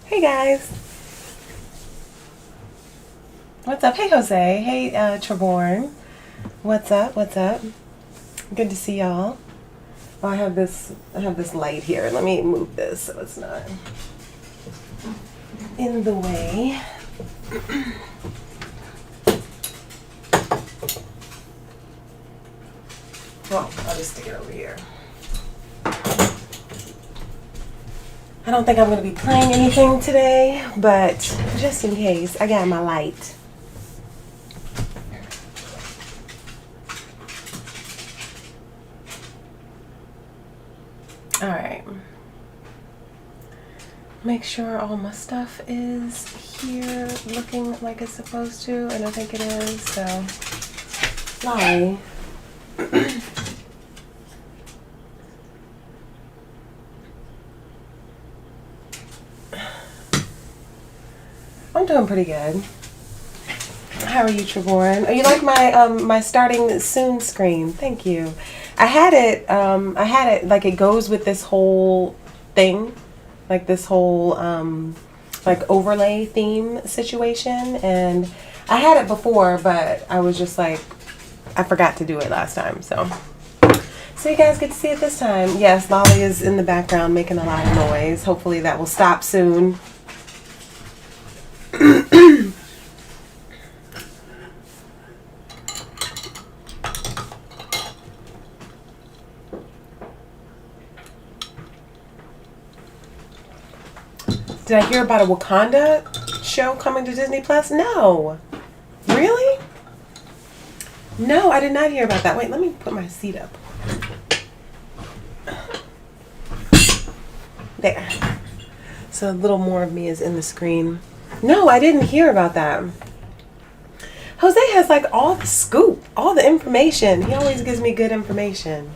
Hey guys. What's up? Hey Jose. Hey Trevorn. What's up? What's up? Good to see y'all. Oh, I have this light here. Let me move this so it's not in the way. Well, I'll just stick it over here. I don't think I'm going to be playing anything today, but just in case, I got my light. All right. Make sure all my stuff is here looking like it's supposed to, and I think it is, so. Lolly. I'm doing pretty good. How are you, Trevorn? Oh, you like my my starting soon screen? Thank you. I had it like it goes with this whole thing, like this whole like overlay theme situation, and I had it before, but I was just like I forgot to do it last time, so you guys get to see it this time. Yes, Lolly is in the background making a lot of noise. Hopefully that will stop soon. Did I hear about a Wakanda show coming to Disney Plus? No. Really? No, I did not hear about that. Wait, let me put my seat up. There. So a little more of me is in the screen. No, I didn't hear about that. Jose has like all the scoop, all the information. He always gives me good information.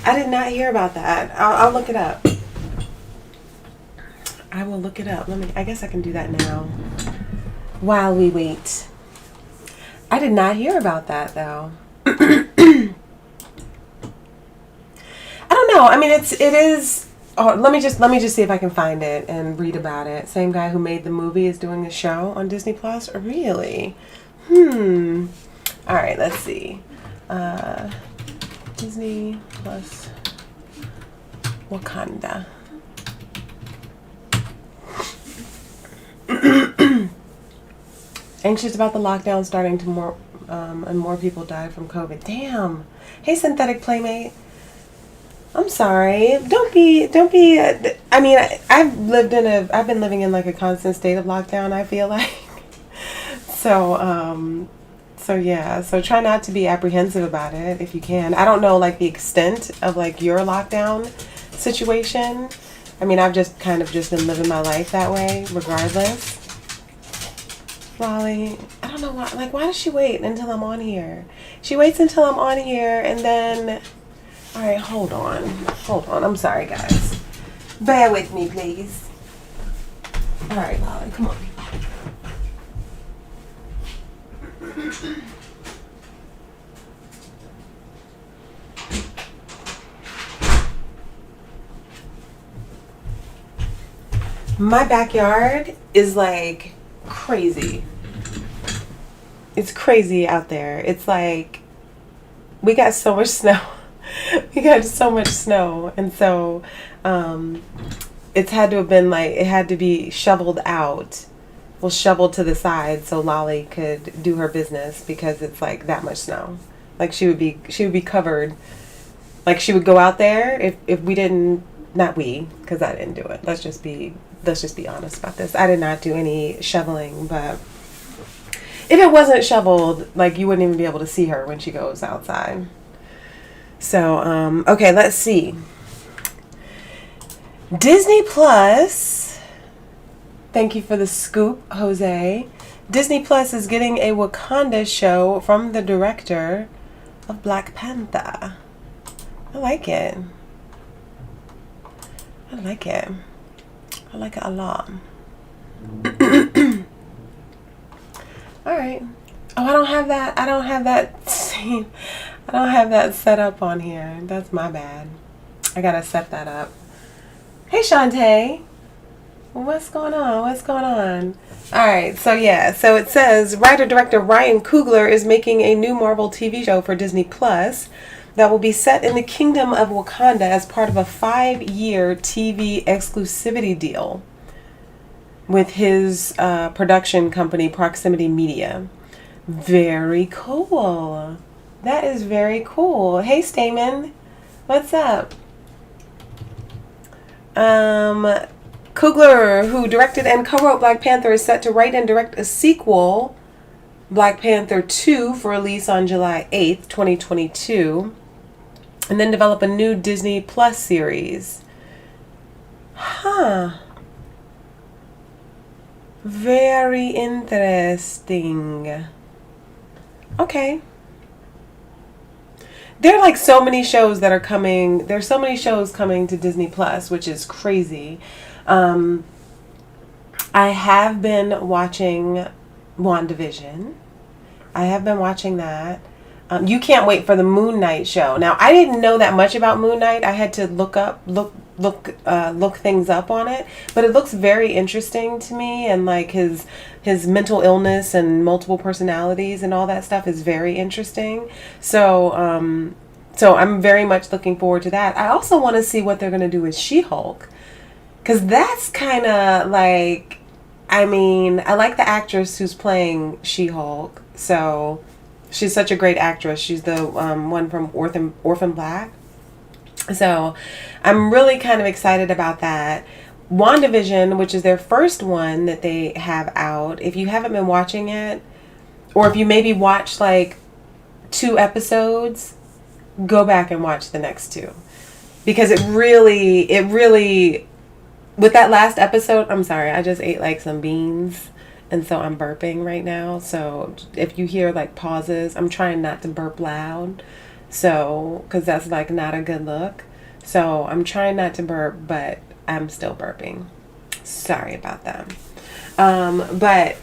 I did not hear about that. I'll look it up. I will look it up. I guess I can do that now while we wait. I did not hear about that though. I don't know. I mean, it is. Oh, let me just see if I can find it and read about it. Same guy who made the movie is doing a show on Disney Plus. Really? All right. Let's see. Disney Plus Wakanda. Anxious about the lockdown starting to more and more people died from COVID. Damn. Hey, synthetic playmate. I'm sorry. Don't be. I mean, I've been living in like a constant state of lockdown. I feel like. So yeah. So try not to be apprehensive about it if you can. I don't know like the extent of like your lockdown situation. I mean, I've just kind of just been living my life that way, regardless. Lolly, I don't know why. Like, why does she wait until I'm on here? She waits until I'm on here, and then. All right, hold on. I'm sorry, guys. Bear with me, please. All right, Lolly, come on. My backyard is like crazy. It's crazy out there. It's like we got so much snow. We got so much snow, and so it's had to have been like it had to be shoveled out, well, shoveled to the side so Lolly could do her business because it's like that much snow. Like she would be covered. Like she would go out there if we didn't, not we, because I didn't do it. Let's just be honest about this. I did not do any shoveling, but if it wasn't shoveled, like you wouldn't even be able to see her when she goes outside. So, okay, let's see. Disney Plus. Thank you for the scoop, Jose. Disney Plus is getting a Wakanda show from the director of Black Panther. I like it. I like it a lot. All right. Oh, I don't have that set up on here. That's my bad. I gotta set that up. Hey, Shantae. What's going on? What's going on? All right, so yeah, so it says writer-director Ryan Coogler is making a new Marvel TV show for Disney Plus that will be set in the Kingdom of Wakanda as part of a 5-year TV exclusivity deal with his production company, Proximity Media. Very cool. That is very cool. Hey, Stamen. What's up? Coogler, who directed and co-wrote Black Panther, is set to write and direct a sequel, Black Panther 2, for release on July 8th, 2022, and then develop a new Disney Plus series. Huh. Very interesting. Okay. There are like so many shows that are coming. There's so many shows coming to Disney Plus, which is crazy. I have been watching WandaVision. I have been watching that. You can't wait for the Moon Knight show. Now, I didn't know that much about Moon Knight. I had to look things up on it, but it looks very interesting to me, and like his mental illness and multiple personalities and all that stuff is very interesting. So I'm very much looking forward to that. I also want to see what they're going to do with She-Hulk, because that's kind of like, I mean, I like the actress who's playing She-Hulk, so she's such a great actress. She's the one from Orphan Black. So I'm really kind of excited about that. WandaVision, which is their first one that they have out, if you haven't been watching it, or if you maybe watched like 2 episodes, go back and watch the next 2. Because it really, with that last episode, I'm sorry, I just ate like some beans, and so I'm burping right now. So if you hear like pauses, I'm trying not to burp loud. So, because that's like not a good look. So I'm trying not to burp, but I'm still burping. Sorry about that. But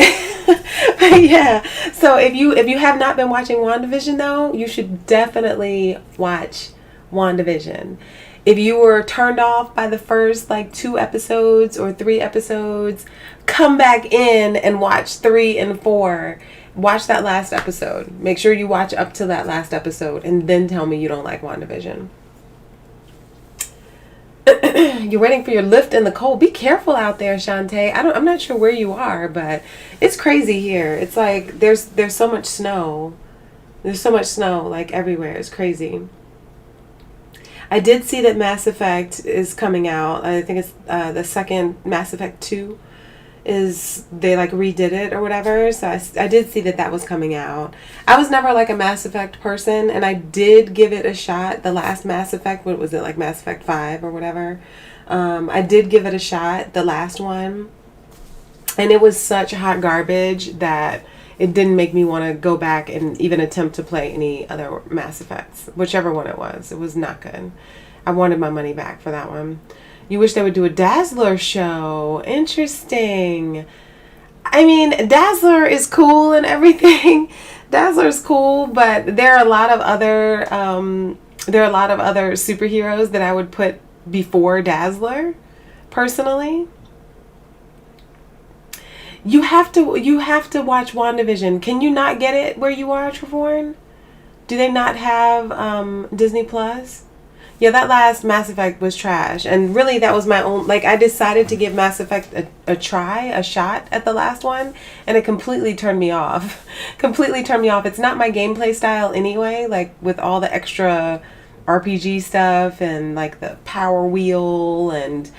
yeah. So if you have not been watching WandaVision though, you should definitely watch WandaVision. If you were turned off by the first like 2 episodes or 3 episodes, come back in and watch 3 and 4. Watch that last episode. Make sure you watch up to that last episode and then tell me you don't like WandaVision. You're waiting for your lift in the cold. Be careful out there, Shantae. I'm not sure where you are, but it's crazy here. It's like there's so much snow. There's so much snow like everywhere. It's crazy. I did see that Mass Effect is coming out. I think it's the second Mass Effect 2 is, they like redid it or whatever. So I did see that was coming out. I was never like a Mass Effect person, and I did give it a shot. The last Mass Effect, what was it, like Mass Effect 5 or whatever? I did give it a shot, the last one, and it was such hot garbage that it didn't make me want to go back and even attempt to play any other Mass Effects, whichever one it was. It was not good. I wanted my money back for that one. You wish they would do a Dazzler show. Interesting. I mean, Dazzler is cool and everything. Dazzler's cool, but there are a lot of other superheroes that I would put before Dazzler, personally. You have to watch WandaVision. Can you not get it where you are, Trevorn? Do they not have Disney Plus? Yeah, that last Mass Effect was trash. And really, that was my own... Like, I decided to give Mass Effect a shot at the last one, and it completely turned me off. Completely turned me off. It's not my gameplay style anyway, like, with all the extra RPG stuff and, like, the power wheel and,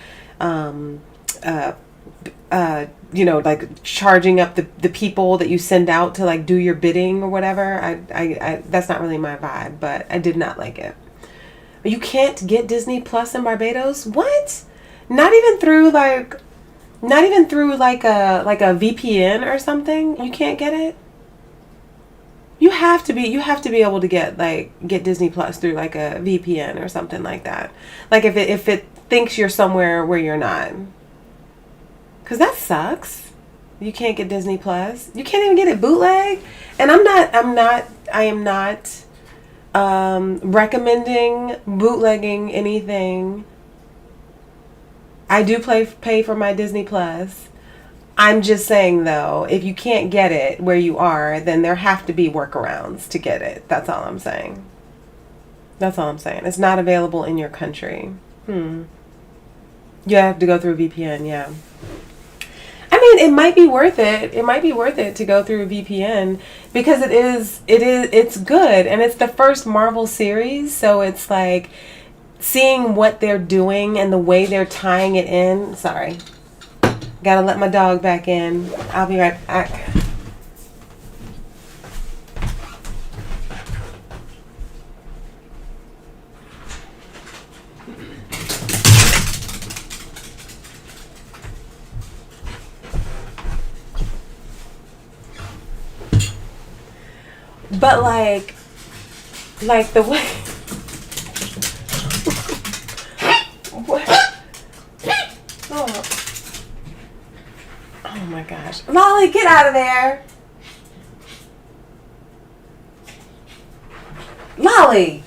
like, charging up the people that you send out to, like, do your bidding or whatever. I that's not really my vibe, but I did not like it. You can't get Disney Plus in Barbados? What? Not even through like a VPN or something? You can't get it? You have to be able to get Disney Plus through like a VPN or something like that. Like if it thinks you're somewhere where you're not. 'Cause that sucks. You can't get Disney Plus. You can't even get it bootleg. And I am not recommending bootlegging anything. I do pay for my Disney Plus. I'm just saying, though, if you can't get it where you are, then there have to be workarounds to get it. That's all I'm saying. That's all I'm saying. It's not available in your country. You have to go through a VPN, yeah. I mean, it might be worth it. It might be worth it to go through a VPN because it's good. And it's the first Marvel series. So it's like seeing what they're doing and the way they're tying it in. Sorry. Gotta let my dog back in. I'll be right back. But like the way what? Oh my gosh. Lolly, get out of there. Lolly.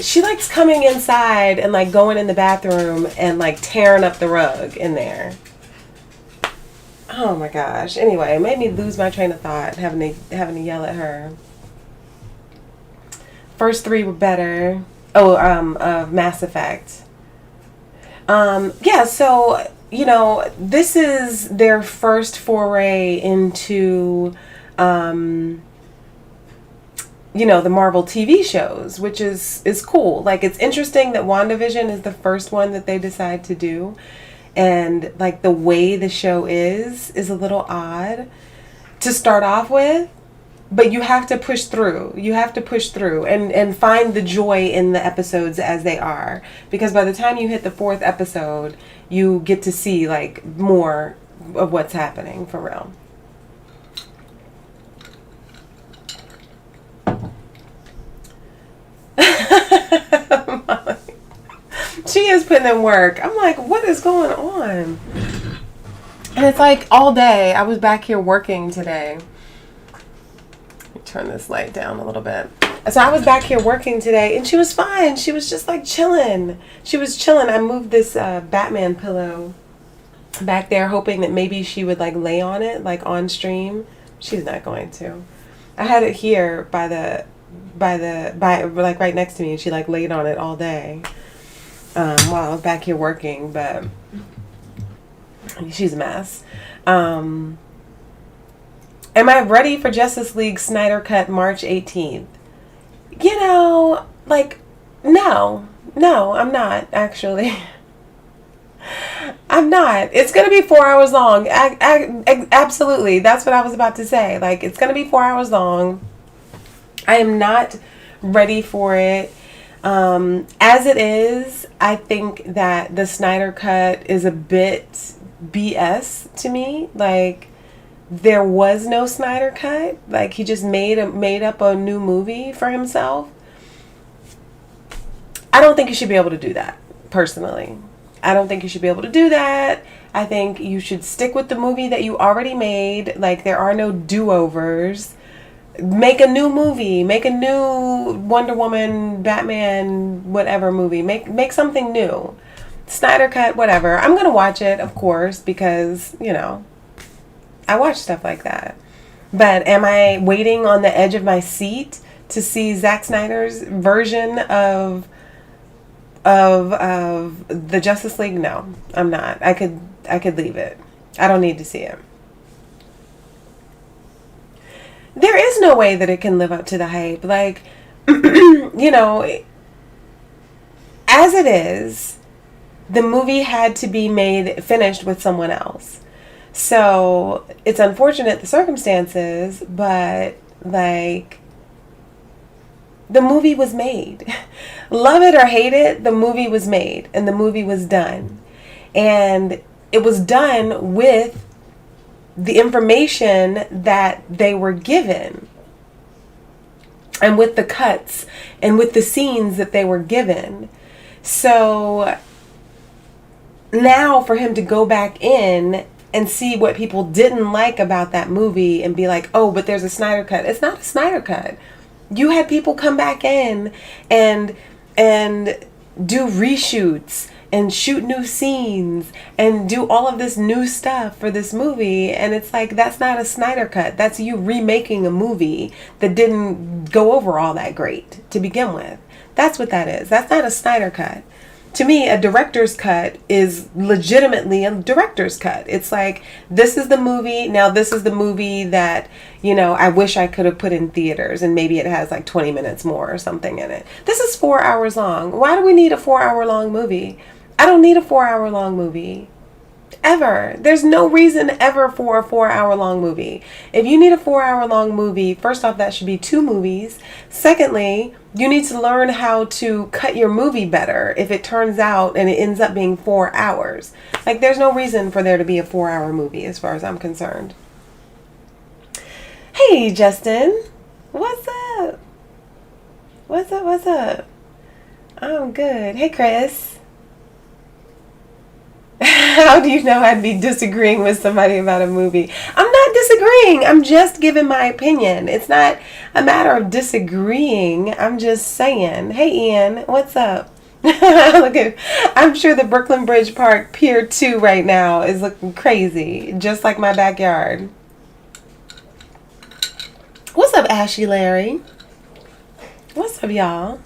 She likes coming inside and like going in the bathroom and like tearing up the rug in there. Oh my gosh. Anyway, it made me lose my train of thought having to yell at her. First three were better. Of Mass Effect. Yeah, so, you know, this is their first foray into, you know, the Marvel TV shows, which is cool. Like, it's interesting that WandaVision is the first one that they decide to do. And, like, the way the show is a little odd to start off with. But you have to push through. You have to push through and find the joy in the episodes as they are. Because by the time you hit the 4th episode, you get to see, like, more of what's happening for real. She is putting in work. I'm like, what is going on? And it's like all day. I was back here working today. Let me turn this light down a little bit. So I was back here working today, and she was fine. She was just like chilling. She was chilling. I moved this Batman pillow back there, hoping that maybe she would like lay on it, like on stream. She's not going to. I had it here by like right next to me, and she like laid on it all day while I was back here working. But she's a mess. Am I ready for Justice League Snyder Cut March 18th? You know, like, no, I'm not, actually. I'm not. It's going to be 4 hours long. Absolutely. That's what I was about to say. Like, it's going to be 4 hours long. I am not ready for it. As it is, I think that the Snyder Cut is a bit BS to me. Like, there was no Snyder Cut. Like, he just made up a new movie for himself. I don't think you should be able to do that, personally. I don't think you should be able to do that. I think you should stick with the movie that you already made. Like, there are no do-overs. Make a new movie. Make a new Wonder Woman, Batman, whatever movie. Make something new. Snyder Cut, whatever. I'm going to watch it, of course, because, you know, I watch stuff like that. But am I waiting on the edge of my seat to see Zack Snyder's version of the Justice League? No, I'm not. I could leave it. I don't need to see it. There is no way that it can live up to the hype. Like, you know, as it is, the movie had to be finished with someone else. So it's unfortunate, the circumstances, but like, the movie was made. Love it or hate it, the movie was made and the movie was done. And it was done with the information that they were given and with the cuts and with the scenes that they were given. So now for him to go back in and see what people didn't like about that movie and be like, oh, but there's a Snyder Cut. It's not a Snyder Cut. You had people come back in and do reshoots and shoot new scenes and do all of this new stuff for this movie. And it's like, that's not a Snyder cut. That's you remaking a movie that didn't go over all that great to begin with. That's what that is. That's not a Snyder cut. To me, a director's cut is legitimately a director's cut. It's like, this is the movie. Now, this is the movie that, you know, I wish I could have put in theaters, and maybe it has like 20 minutes more or something in it. This is 4 hours long. Why do we need a 4-hour long movie? I don't need a 4-hour long movie. Ever. There's no reason ever for a 4-hour long movie. If you need a 4-hour long movie, first off, that should be 2 movies. Secondly, you need to learn how to cut your movie better if it turns out and it ends up being 4 hours. Like, there's no reason for there to be a 4-hour movie as far as I'm concerned. Hey, Justin. What's up? What's up? What's up? I'm good. Hey, Chris. How do you know I'd be disagreeing with somebody about a movie? I'm not disagreeing. I'm just giving my opinion. It's not a matter of disagreeing. I'm just saying. Hey, Ian, what's up? Look at, I'm sure the Brooklyn Bridge Park Pier 2 right now is looking crazy, just like my backyard. What's up, Ashy Larry? What's up, y'all?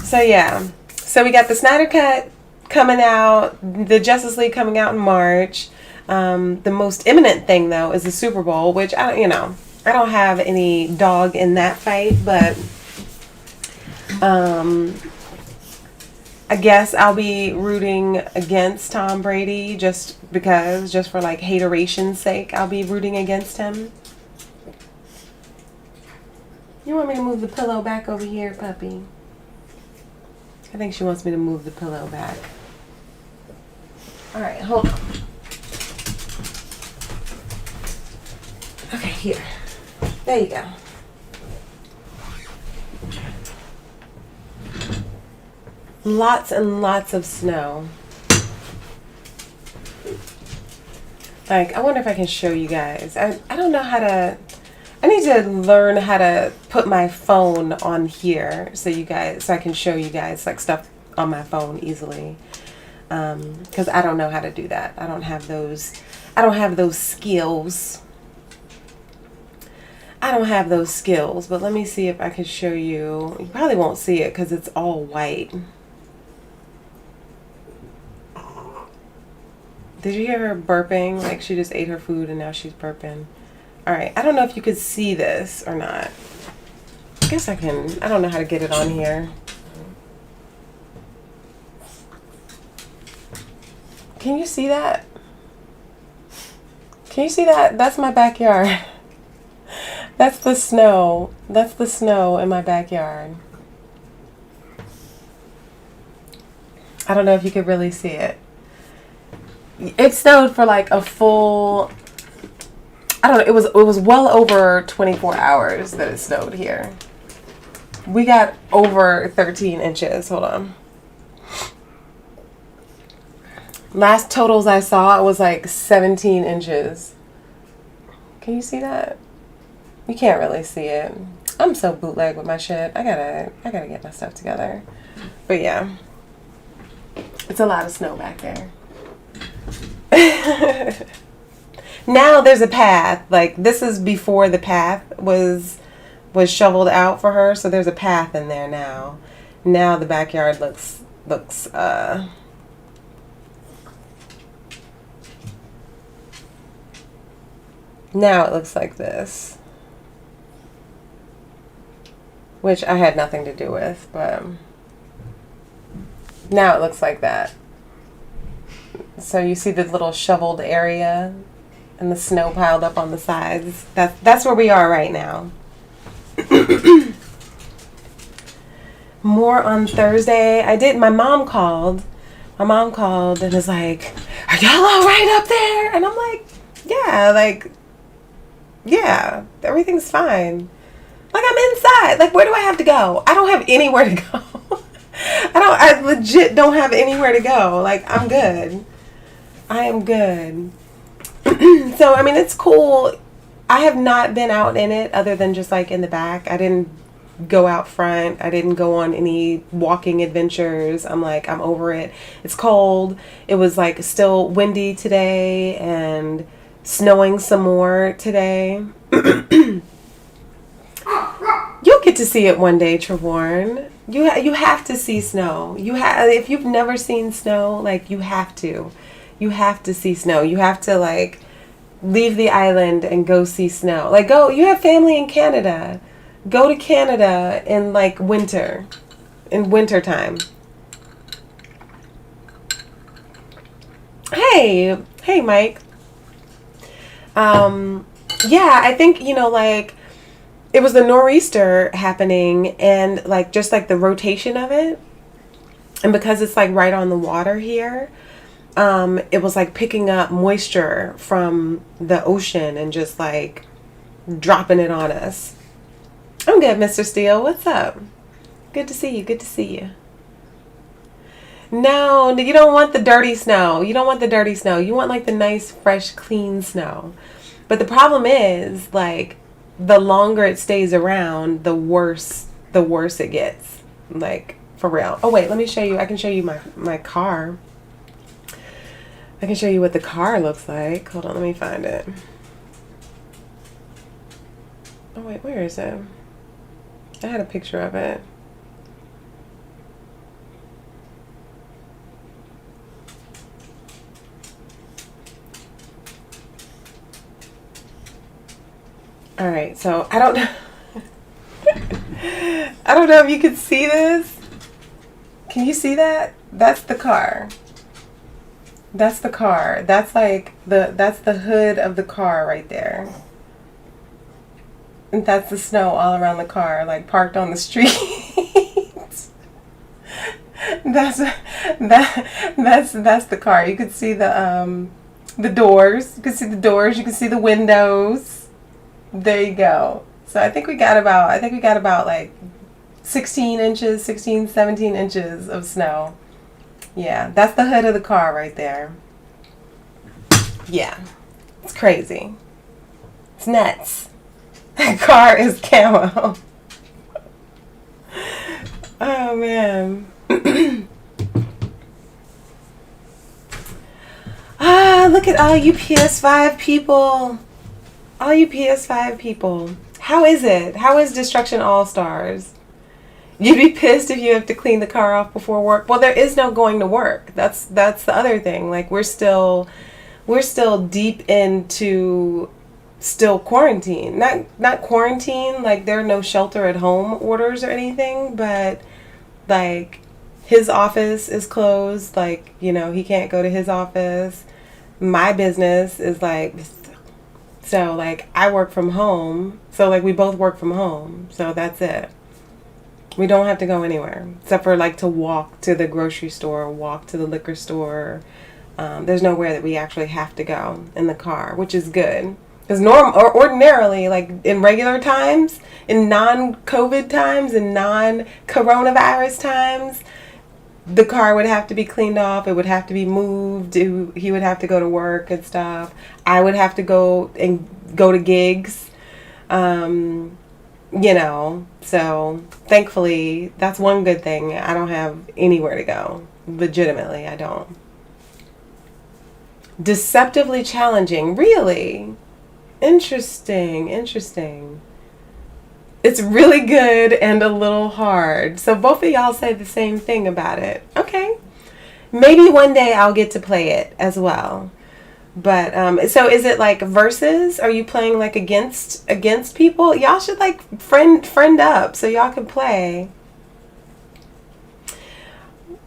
So, yeah. So, we got the Snyder Cut coming out, the Justice League coming out in March. The most imminent thing, though, is the Super Bowl, which I don't have any dog in that fight, but I guess I'll be rooting against Tom Brady just for like hateration's sake. I'll be rooting against him. You want me to move the pillow back over here, puppy? I think she wants me to move the pillow back. All right, hold on. Okay, here. There you go. Lots and lots of snow. Like, I wonder if I can show you guys. I don't know how to... I need to learn how to put my phone on here so I can show you guys like stuff on my phone easily. Because I don't know how to do that. I don't have those skills. But let me see if I can show you. You probably won't see it because it's all white. Did you hear her burping? Like, she just ate her food and now she's burping. All right. I don't know if you could see this or not. I guess I can. I don't know how to get it on here. Can you see that? Can you see that? That's my backyard. That's the snow. That's the snow in my backyard. I don't know if you could really see it. It snowed for like a full, I don't know, it was well over 24 hours that it snowed here. We got over 13 inches. Hold on. Last totals I saw, it was like 17 inches. Can you see that? You can't really see it. I'm so bootleg with my shit. I gotta get my stuff together. But yeah. It's a lot of snow back there. Now there's a path. Like, this is before the path was shoveled out for her, so there's a path in there now. Now the backyard looks now it looks like this, which I had nothing to do with, but now it looks like that. So you see the little shoveled area and the snow piled up on the sides. That's where we are right now. More on Thursday. My mom called. My mom called and was like, "Are y'all all right up there?" And I'm like, yeah, everything's fine. Like, I'm inside. Like, where do I have to go? I don't have anywhere to go. I legit don't have anywhere to go. Like, I'm good. I am good. So, I mean, it's cool. I have not been out in it other than just like in the back. I didn't go out front. I didn't go on any walking adventures. I'm like, I'm over it. It's cold. It was like still windy today and snowing some more today. You'll get to see it one day, Trevorn. You have to see snow. If you've never seen snow, like you have to. You have to see snow. You have to like leave the island and go see snow. Like go, you have family in Canada. Go to Canada in like winter. In winter time. Hey Mike. Yeah, I think, like it was the nor'easter happening and like just like the rotation of it. And because it's like right on the water here, it was like picking up moisture from the ocean and just like dropping it on us. I'm good, Mr. Steele. What's up? Good to see you. Good to see you. No, you don't want the dirty snow. You don't want the dirty snow. You want like the nice, fresh, clean snow. But the problem is like the longer it stays around, the worse it gets. Like for real. Oh wait, let me show you. I can show you my car. I can show you what the car looks like. Hold on, let me find it. Oh wait, where is it? I had a picture of it. All right, so I don't know. I don't know if you can see this. Can you see that? That's the car. That's the car. That's like that's the hood of the car right there. And that's the snow all around the car, like parked on the street. that's the car. You can see the doors. You can see the doors. You can see the windows. There you go. So I think we got about like 16 inches, 16, 17 inches of snow. Yeah, that's the hood of the car right there. Yeah, it's crazy. It's nuts. That car is camo. Oh, man. Look at all you PS5 people. All you PS5 people. How is it? How is Destruction All-Stars? You'd be pissed if you have to clean the car off before work. Well, there is no going to work. That's the other thing. Like we're still deep into still quarantine. Not quarantine, like there are no shelter at home orders or anything, but like his office is closed. Like, he can't go to his office. My business is like, so like I work from home. So like we both work from home. So that's it. We don't have to go anywhere except for like to walk to the grocery store, walk to the liquor store. There's nowhere that we actually have to go in the car, which is good. Because ordinarily, like in regular times, in non-COVID times, in non-coronavirus times, the car would have to be cleaned off. It would have to be moved. He would have to go to work and stuff. I would have to go to gigs. So thankfully that's one good thing. I don't have anywhere to go. Legitimately, I don't. Deceptively challenging. Really? Interesting. It's really good and a little hard. So both of y'all say the same thing about it. Okay. Maybe one day I'll get to play it as well. But so is it like versus? Are you playing like against people? Y'all should like friend up so y'all can play.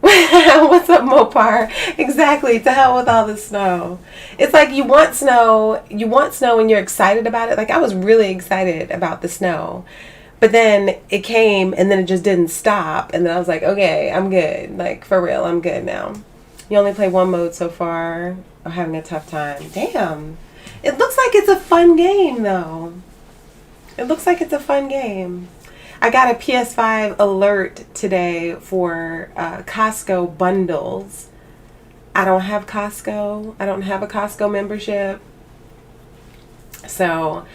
What's up, Mopar? Exactly. To hell with all the snow. It's like you want snow and you're excited about it. Like I was really excited about the snow. But then it came and then it just didn't stop. And then I was like, okay, I'm good. Like for real, I'm good now. You only play one mode so far. I'm having a tough time. Damn. It looks like it's a fun game, though. It looks like it's a fun game. I got a PS5 alert today for Costco bundles. I don't have Costco. I don't have a Costco membership. So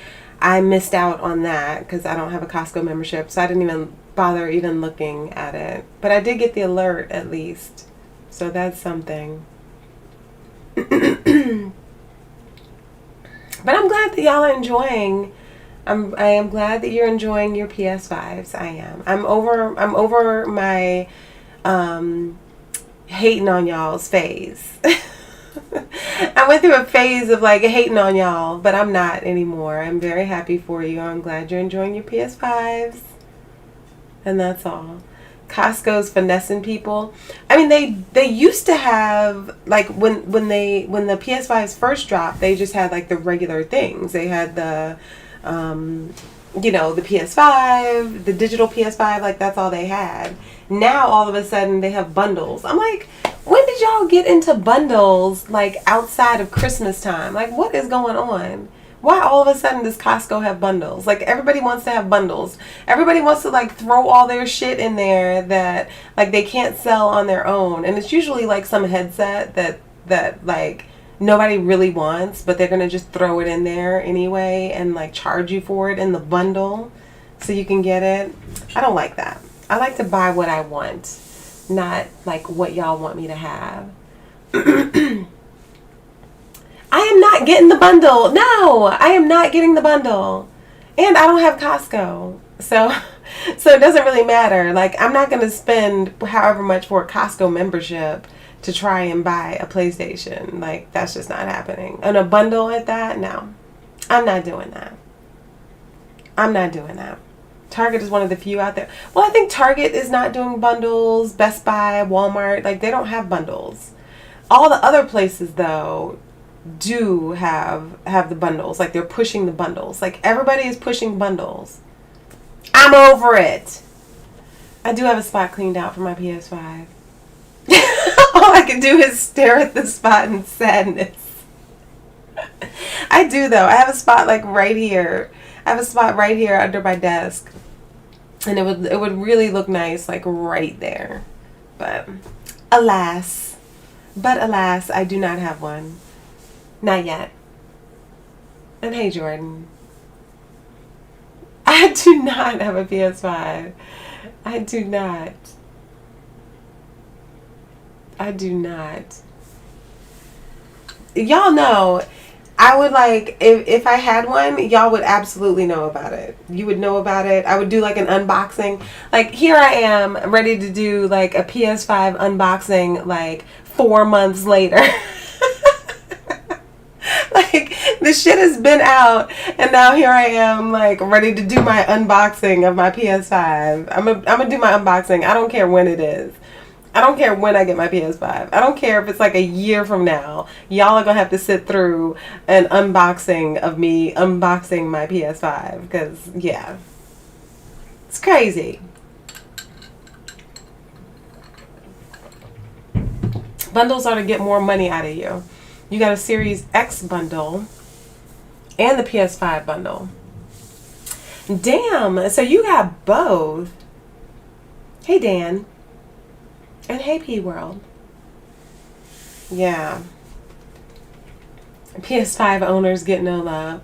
I missed out on that because I don't have a Costco membership, so I didn't even bother even looking at it. But I did get the alert at least, so that's something. But I'm glad that y'all are enjoying. I am glad that you're enjoying your PS5s. I am. I'm over my hating on y'all's phase. I went through a phase of like hating on y'all, but I'm not anymore. I'm very happy for you. I'm glad you're enjoying your PS5s. And that's all. Costco's finessing people. I mean, they used to have like when the PS5s first dropped, they just had like the regular things. They had the the PS5, the digital PS5, like that's all they had. Now all of a sudden they have bundles. I'm like, when did y'all get into bundles like outside of Christmas time? Like, what is going on? Why all of a sudden does Costco have bundles? Like, everybody wants to have bundles. Everybody wants to like throw all their shit in there that like they can't sell on their own. And it's usually like some headset that like nobody really wants, but they're going to just throw it in there anyway and like charge you for it in the bundle so you can get it. I don't like that. I like to buy what I want, not like what y'all want me to have. I am not getting the bundle. No, I am not getting the bundle. And I don't have Costco. So it doesn't really matter. Like, I'm not going to spend however much for a Costco membership to try and buy a PlayStation. Like, that's just not happening. And a bundle at that? No. I'm not doing that. I'm not doing that. Target is one of the few out there. Well, I think Target is not doing bundles. Best Buy, Walmart, like, they don't have bundles. All the other places, though, do have the bundles. Like, they're pushing the bundles. Like, everybody is pushing bundles. I'm over it. I do have a spot cleaned out for my PS5. All I can do is stare at the spot in sadness. I do, though. I have a spot like right here. I have a spot right here under my desk. And it would really look nice like right there. But alas, I do not have one. Not yet. And hey, Jordan. I do not have a PS5. I do not. Y'all know, I would like, if I had one, y'all would absolutely know about it. You would know about it. I would do like an unboxing. Like, here I am ready to do like a PS5 unboxing like 4 months later. Like, the shit has been out, and now here I am, like, ready to do my unboxing of my PS5. I'm gonna do my unboxing. I don't care when it is. I don't care when I get my PS5. I don't care if it's like a year from now. Y'all are gonna have to sit through an unboxing of me unboxing my PS5, because, yeah. It's crazy. Bundles are to get more money out of you. You got a Series X bundle and the PS5 bundle. Damn, so you got both. Hey, Dan. And hey, P-World. Yeah. PS5 owners get no love.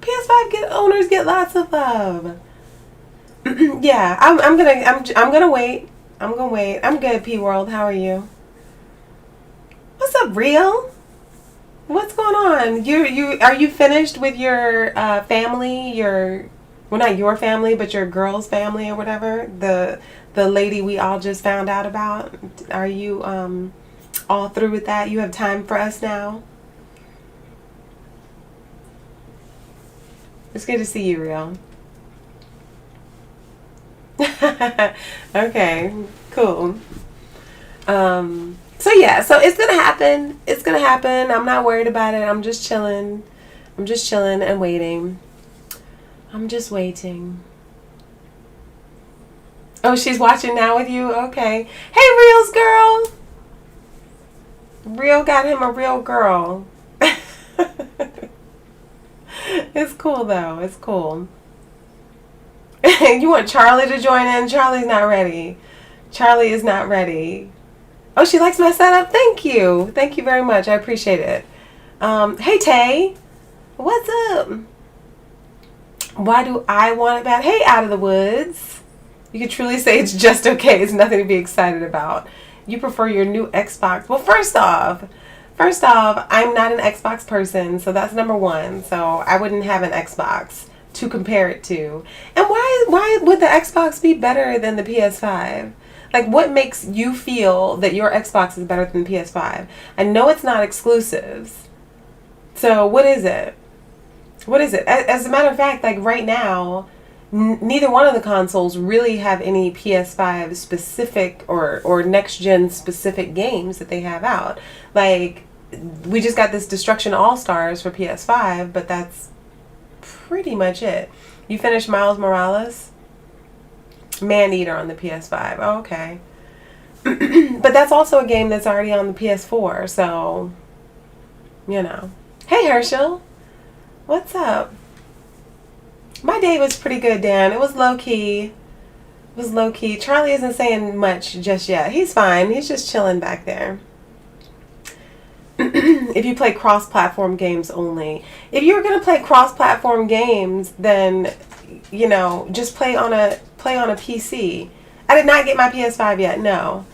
Owners get lots of love. Yeah, I'm gonna wait. I'm gonna wait. I'm good, P-World. How are you? What's up, Real? What's going on? Are you finished with your family? Well, not your family, but your girl's family or whatever. The lady we all just found out about. Are you all through with that? You have time for us now? It's good to see you, Real. Okay, cool. So yeah, so it's gonna happen. It's gonna happen. I'm not worried about it. I'm just chilling. And waiting. I'm just waiting. Oh, she's watching now with you? Okay. Hey, Real's girl. Real got him a real girl. It's cool, though. It's cool. You want Charlie to join in? Charlie's not ready. Charlie is not ready. Oh, she likes my setup? Thank you. Thank you very much. I appreciate it. Hey, Tay. What's up? Why do I want it bad? Hey, Out of the Woods. You could truly say it's just okay. It's nothing to be excited about. You prefer your new Xbox. Well, first off, I'm not an Xbox person, so that's number one. So I wouldn't have an Xbox to compare it to. And why would the Xbox be better than the PS5? Like, what makes you feel that your Xbox is better than the PS5? I know it's not exclusives. So what is it? What is it? As a matter of fact, like right now, neither one of the consoles really have any PS5 specific or next gen specific games that they have out. Like, we just got this Destruction All Stars for PS5, but that's pretty much it. You finished Miles Morales? Maneater on the PS5. Oh, okay. But that's also a game that's already on the PS4, so, you know. Hey, Herschel. What's up? My day was pretty good, Dan. It was low-key. It was low-key. Charlie isn't saying much just yet. He's fine. He's just chilling back there. If you play cross-platform games only. If you're going to play cross-platform games, then, you know, just play on a PC. I did not get my PS5 yet, no.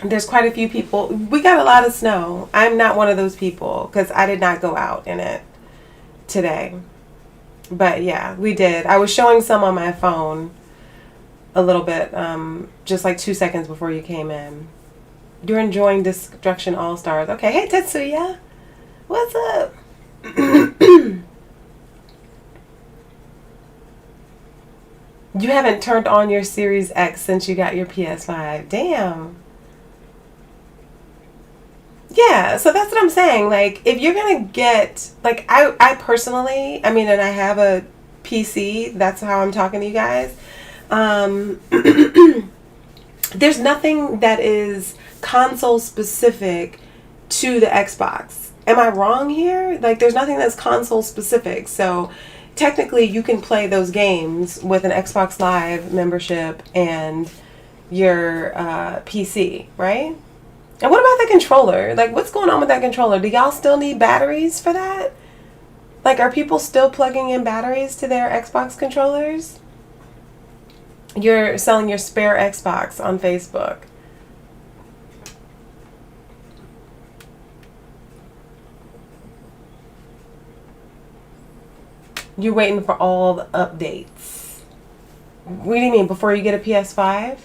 There's quite a few people. We got a lot of snow. I'm not one of those people because I did not go out in it today. But yeah, we did. I was showing some on my phone a little bit, just like 2 seconds before you came in. You're enjoying Destruction All Stars. Okay, hey Tetsuya. What's up? You haven't turned on your Series X since you got your PS5. Damn. Yeah, so that's what I'm saying. Like, if you're going to get, like, I personally, I mean, and I have a PC, that's how I'm talking to you guys. There's nothing that is console specific to the Xbox. Am I wrong here? Like, there's nothing that's console specific. So, technically, you can play those games with an Xbox Live membership and your PC, right? And what about the controller? Like, what's going on with that controller? Do y'all still need batteries for that? Like, are people still plugging in batteries to their Xbox controllers? You're selling your spare Xbox on Facebook. You're waiting for all the updates. What do you mean, before you get a PS5?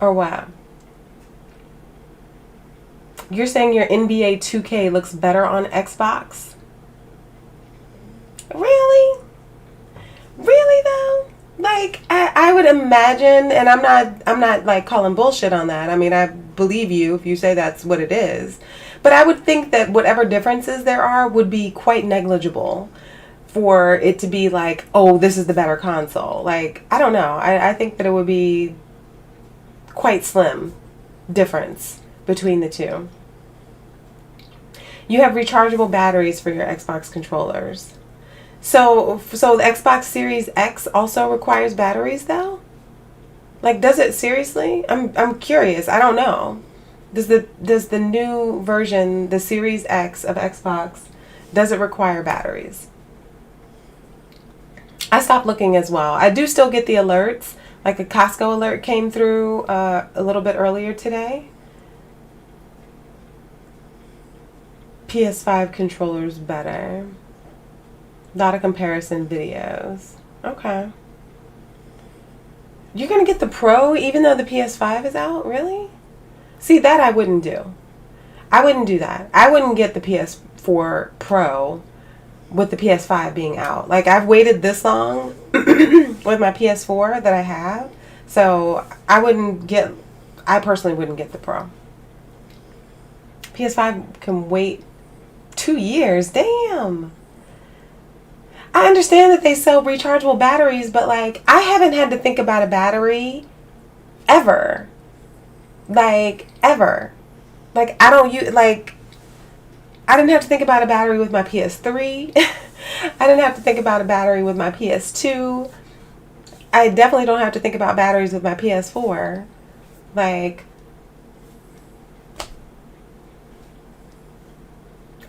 Or what? You're saying your NBA 2K looks better on Xbox? Really? Really though? Like, I would imagine, and I'm not like calling bullshit on that. I mean, I believe you if you say that's what it is. But I would think that whatever differences there are would be quite negligible for it to be like, oh, this is the better console. Like, I don't know. I think that it would be quite slim difference between the two. You have rechargeable batteries for your Xbox controllers. So the Xbox Series X also requires batteries though? Like, does it seriously? I'm curious. I don't know. Does the new version, the Series X of Xbox, does it require batteries? I stopped looking as well. I do still get the alerts. Like a Costco alert came through a little bit earlier today. PS5 controllers better. A lot of comparison videos. Okay. You're going to get the Pro even though the PS5 is out? Really? See, that I wouldn't do. I wouldn't do that. I wouldn't get the PS4 Pro with the PS5 being out. Like, I've waited this long with my PS4 that I have. So, I personally wouldn't get the Pro. PS5 can wait 2 years. Damn. I understand that they sell rechargeable batteries, but like, I haven't had to think about a battery ever. Like, ever. Like, I didn't have to think about a battery with my PS3. I didn't have to think about a battery with my PS2. I definitely don't have to think about batteries with my PS4. Like,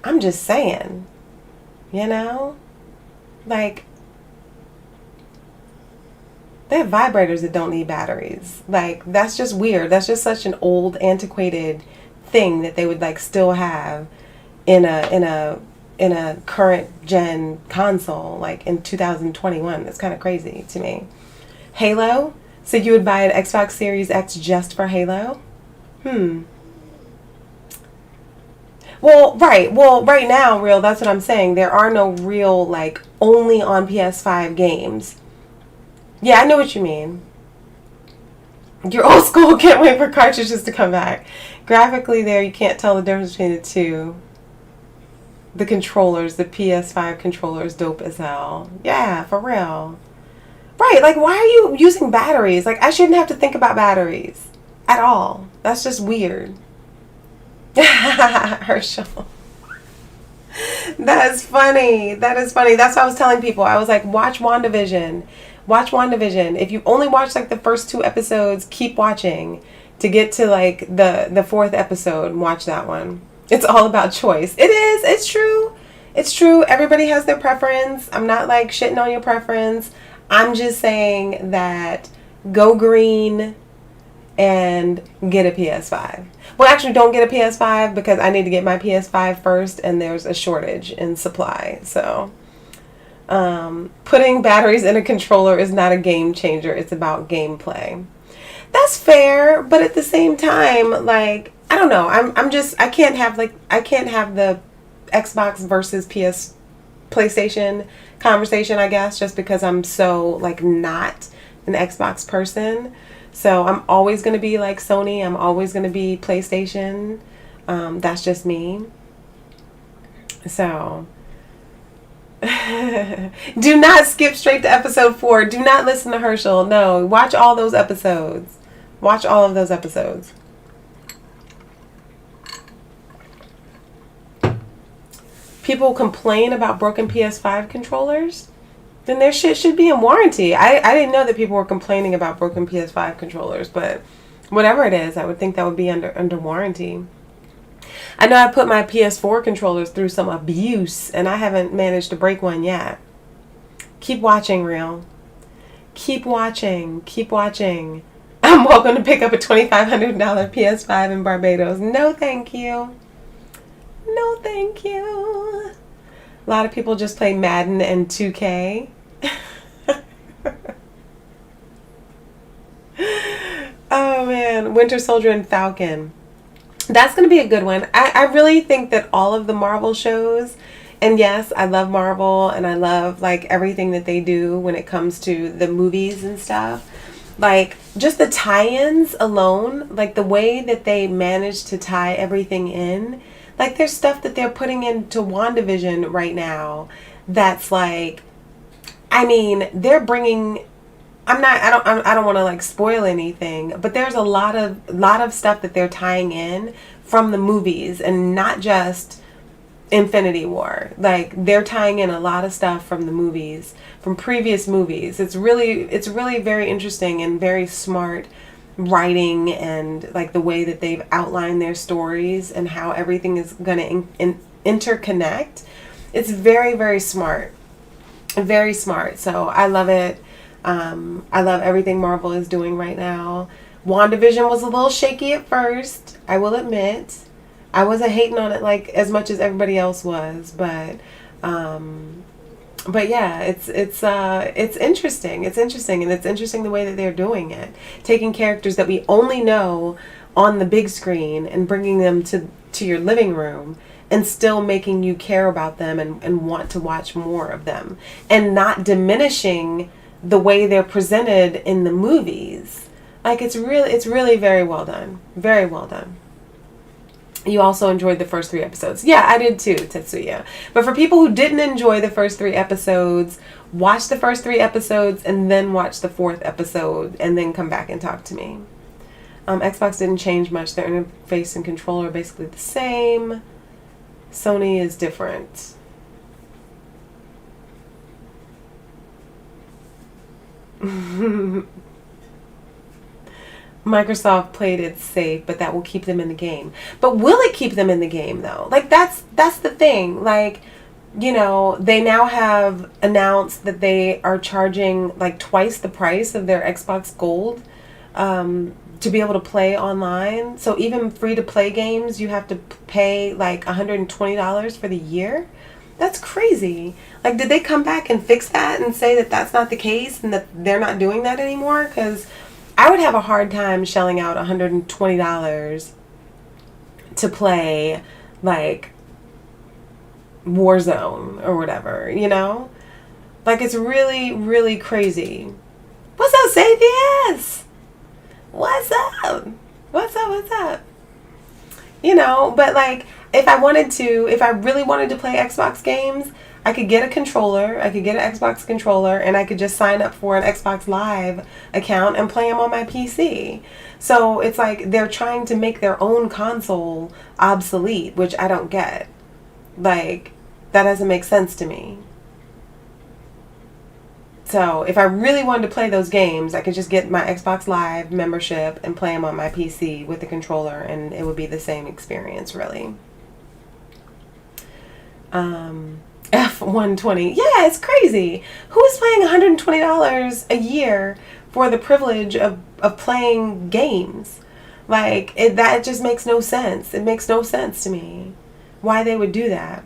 I'm just saying, You know? Like, they have vibrators that don't need batteries. Like, that's just weird. That's just such an old, antiquated thing that they would like still have in a current gen console, like in 2021. That's kind of crazy to me. Halo? So you would buy an Xbox Series X just for Halo? Well, right. Well, right now, real, that's what I'm saying. There are no real, like, only on PS5 games. Yeah, I know what you mean. You're old school, can't wait for cartridges to come back. Graphically there, you can't tell the difference between the two. The controllers, the PS5 controller is dope as hell. Yeah, for real. Right, like, why are you using batteries? Like, I shouldn't have to think about batteries at all. That's just weird. Herschel. That is funny. That is funny. That's what I was telling people. I was like, watch WandaVision. Watch WandaVision. If you only watch like the first 2 episodes, keep watching to get to like the 4th episode and watch that one. It's all about choice. It is. It's true. It's true. Everybody has their preference. I'm not like shitting on your preference. I'm just saying that go green and get a PS5. Well, actually, don't get a PS5 because I need to get my PS5 first, and there's a shortage in supply. So, putting batteries in a controller is not a game changer. It's about gameplay. That's fair, but at the same time, like, I don't know. I can't have the Xbox versus PlayStation conversation, I guess, just because I'm so like not an Xbox person. So I'm always going to be like Sony. I'm always going to be PlayStation. That's just me. So do not skip straight to episode 4. Do not listen to Herschel. No, watch all those episodes. Watch all of those episodes. People complain about broken PS5 controllers, then their shit should be in warranty. I didn't know that people were complaining about broken PS5 controllers, but whatever it is, I would think that would be under warranty. I know I put my PS4 controllers through some abuse, and I haven't managed to break one yet. Keep watching, Real. Keep watching. Keep watching. I'm welcome to pick up a $2,500 PS5 in Barbados. No, thank you. No, thank you. A lot of people just play Madden and 2K. Oh, man. Winter Soldier and Falcon. That's going to be a good one. I really think that all of the Marvel shows, and yes, I love Marvel, and I love, like, everything that they do when it comes to the movies and stuff. Like, just the tie-ins alone, like, the way that they manage to tie everything in. Like, there's stuff that they're putting into WandaVision right now that's like, I mean, they're bringing, I don't want to like spoil anything, but there's a lot of stuff that they're tying in from the movies, and not just Infinity War. Like, they're tying in a lot of stuff from the movies, from previous movies. It's really very interesting and very smart writing, and like the way that they've outlined their stories and how everything is going to interconnect. It's very, very smart. Very smart. So I love it. I love everything Marvel is doing right now. WandaVision was a little shaky at first, I will admit. I wasn't hating on it like as much as everybody else was, but yeah, it's interesting. It's interesting, and it's interesting the way that they're doing it. Taking characters that we only know on the big screen and bringing them to your living room, and still making you care about them and want to watch more of them, and not diminishing the way they're presented in the movies. Like, it's really very well done. Very well done. You also enjoyed the first 3 episodes. Yeah, I did too, Tetsuya. But for people who didn't enjoy the first 3 episodes, watch the first 3 episodes and then watch the 4th episode and then come back and talk to me. Xbox didn't change much. Their interface and controller are basically the same. Sony is different. Microsoft played it safe, but that will keep them in the game. But will it keep them in the game, though? Like, that's the thing. Like, you know, they now have announced that they are charging like twice the price of their Xbox Gold to be able to play online. So even free to play games, you have to pay like $120 for the year. That's crazy. Like, did they come back and fix that and say that that's not the case and that they're not doing that anymore? Because I would have a hard time shelling out $120 to play like Warzone or whatever, you know? Like, it's really, really crazy. What's up, Sapiens? What's up? What's up? What's up? You know, but like, if I really wanted to play Xbox games, I could get a controller, I could get an Xbox controller, and I could just sign up for an Xbox Live account and play them on my PC. So it's like they're trying to make their own console obsolete, which I don't get. Like, that doesn't make sense to me. So if I really wanted to play those games, I could just get my Xbox Live membership and play them on my PC with the controller, and it would be the same experience, really. F-120. Yeah, it's crazy. Who is paying $120 a year for the privilege of playing games? Like, that just makes no sense. It makes no sense to me why they would do that.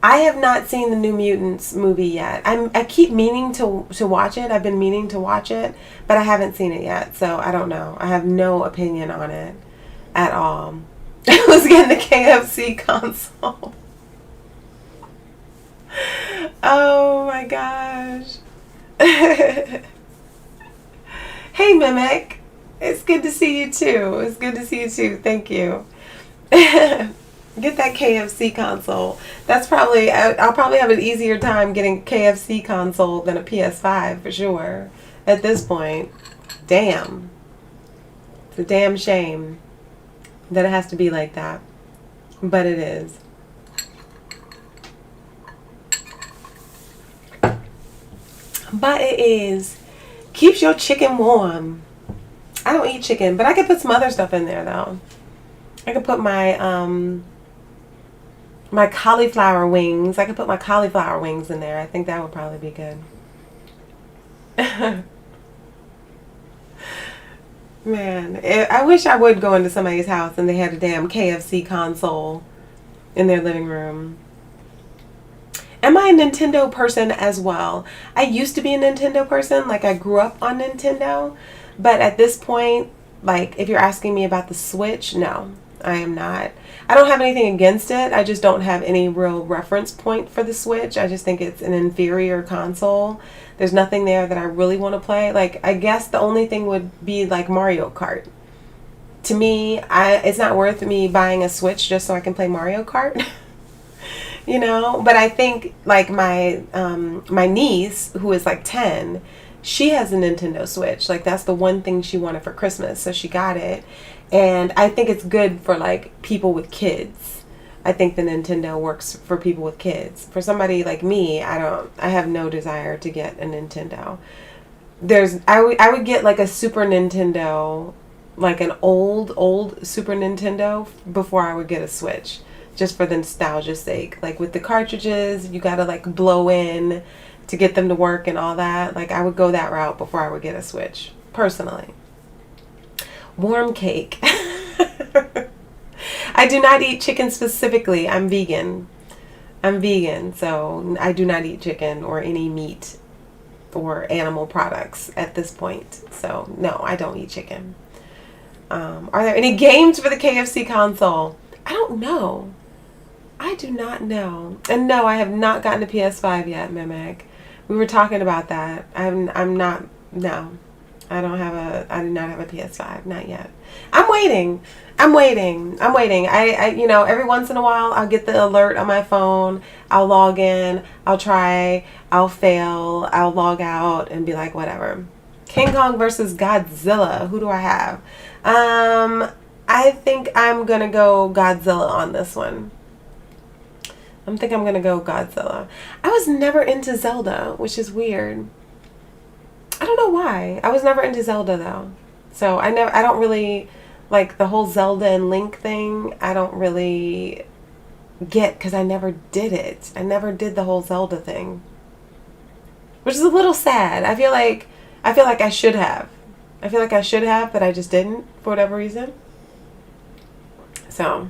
I have not seen the New Mutants movie yet. I keep meaning to watch it. I've been meaning to watch it, but I haven't seen it yet, so I don't know. I have no opinion on it at all. I was getting the KFC console. Oh my gosh. Hey, Mimic. It's good to see you too. It's good to see you too. Thank you. Get that KFC console. That's probably, I'll probably have an easier time getting KFC console than a PS5 for sure. At this point. Damn. It's a damn shame that it has to be like that. But it is. But it is. Keeps your chicken warm. I don't eat chicken, but I could put some other stuff in there though. I could put my my cauliflower wings. I could put my cauliflower wings in there. I think that would probably be good. Man, I wish I would go into somebody's house and they had a damn KFC console in their living room. Am I a Nintendo person as well? I used to be a Nintendo person. Like, I grew up on Nintendo. But at this point, like, if you're asking me about the Switch, no, I am not. I don't have anything against it. I just don't have any real reference point for the Switch. I just think it's an inferior console. There's nothing there that I really want to play. Like, I guess the only thing would be like Mario Kart. To me, it's not worth me buying a Switch just so I can play Mario Kart. You know, but I think like my niece, who is like 10, she has a Nintendo Switch. Like, that's the one thing she wanted for Christmas, so she got it. And I think it's good for like people with kids. I think the Nintendo works for people with kids. For somebody like me, I have no desire to get a Nintendo. I would get like a Super Nintendo, like an old Super Nintendo before I would get a Switch. Just for the nostalgia's sake. Like, with the cartridges, you gotta like blow in to get them to work and all that. Like, I would go that route before I would get a Switch, personally. Warm cake. I do not eat chicken specifically. I'm vegan. So I do not eat chicken or any meat or animal products at this point. So no, I don't eat chicken. Are there any games for the KFC console? I don't know. I do not know. And no, I have not gotten a PS5 yet, Mimic. We were talking about that. I'm not, no. I do not have a PS5, not yet. I'm waiting. I you know, every once in a while I'll get the alert on my phone. I'll log in, I'll try, I'll fail, I'll log out and be like, whatever. King Kong versus Godzilla. Who do I have? I think I'm gonna go Godzilla on this one. I think I'm gonna go Godzilla. I was never into Zelda, which is weird. I don't know why. I was never into Zelda though. So I don't really like the whole Zelda and Link thing. I don't really get because I never did it. I never did the whole Zelda thing, which is a little sad. I feel like I should have. I feel like I should have, but I just didn't for whatever reason. So,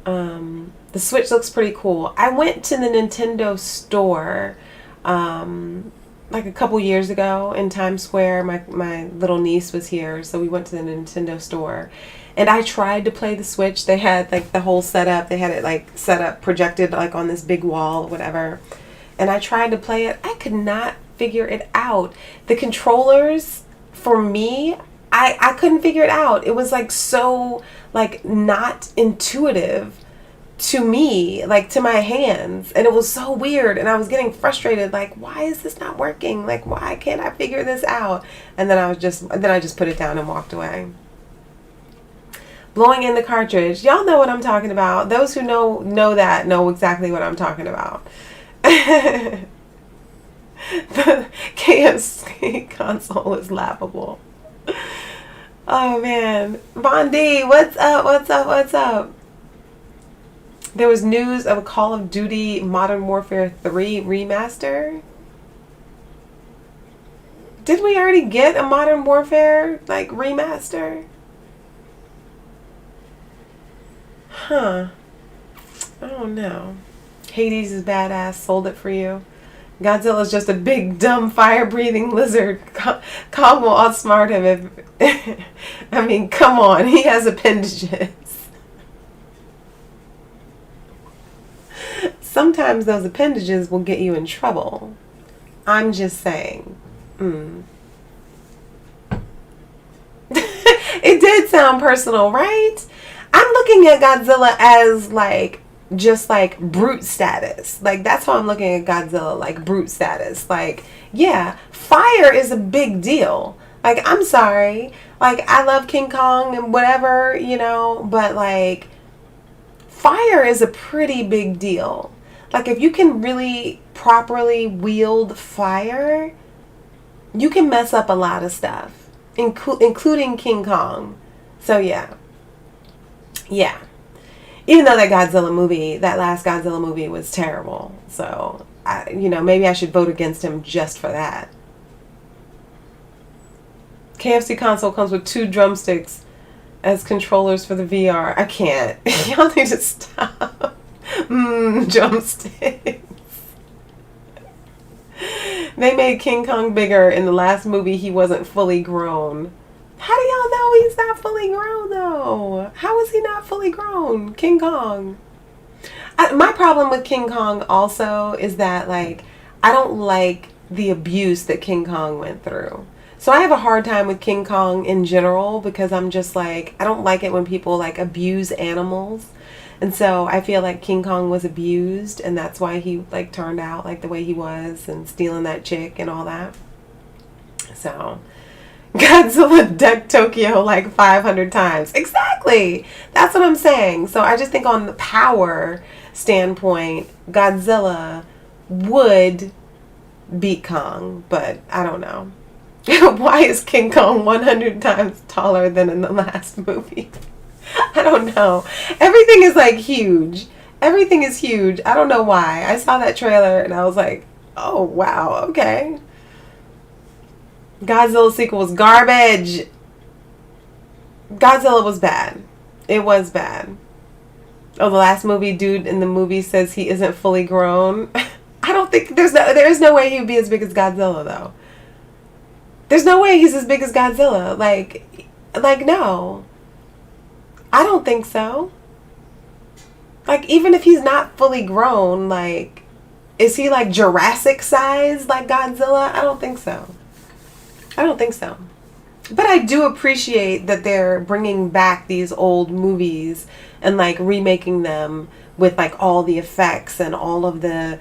the Switch looks pretty cool. I went to the Nintendo store, like a couple years ago in Times Square. My little niece was here, so we went to the Nintendo store. And I tried to play the Switch. They had like the whole setup. They had it like set up, projected like on this big wall or whatever. And I tried to play it. I could not figure it out. The controllers, for me, I couldn't figure it out. It was like so like not intuitive to me, like to my hands, and it was so weird, and I was getting frustrated, like, why is this not working? Like, why can't I figure this out? And then I just put it down and walked away. Blowing in the cartridge, y'all know what I'm talking about. Those who know exactly what I'm talking about. The KFC console is laughable. Oh man, Bondi, what's up? There was news of a Call of Duty Modern Warfare 3 remaster. Did we already get a Modern Warfare like remaster? Huh. I don't know. Hades is badass. Sold it for you. Godzilla's just a big, dumb, fire-breathing lizard. Kong will outsmart him if... I mean, come on. He has appendages. Sometimes those appendages will get you in trouble. I'm just saying. It did sound personal, right? I'm looking at Godzilla as like just like brute status. Like that's how I'm looking at Godzilla, like brute status. Like, yeah, fire is a big deal. Like, I'm sorry. Like, I love King Kong and whatever, you know, but like fire is a pretty big deal. Like, if you can really properly wield fire, you can mess up a lot of stuff, including King Kong. So yeah. Even though that last Godzilla movie was terrible. So, maybe I should vote against him just for that. KFC console comes with 2 drumsticks as controllers for the VR. I can't. Y'all need to stop. Drumsticks. They made King Kong bigger in the last movie. He wasn't fully grown. How do y'all know he's not fully grown, though? How is he not fully grown? King Kong. My problem with King Kong also is that, like, I don't like the abuse that King Kong went through. So I have a hard time with King Kong in general because I'm just like, I don't like it when people, like, abuse animals. And so I feel like King Kong was abused, and that's why he, like, turned out, like, the way he was and stealing that chick and all that. So... Godzilla decked Tokyo like 500 times. Exactly. That's what I'm saying. So I just think on the power standpoint, Godzilla would beat Kong, but I don't know. Why is King Kong 100 times taller than in the last movie? I don't know. Everything is like huge. Everything is huge. I don't know why. I saw that trailer and I was like, oh, wow, okay. Godzilla sequel was garbage. Godzilla was bad. It was bad. Oh, the last movie, dude in the movie says he isn't fully grown. I don't think there is no way he would be as big as Godzilla, though. There's no way he's as big as Godzilla. Like no. I don't think so. Like, even if he's not fully grown, like, is he like Jurassic size like Godzilla? I don't think so. But I do appreciate that they're bringing back these old movies and like remaking them with like all the effects and all of the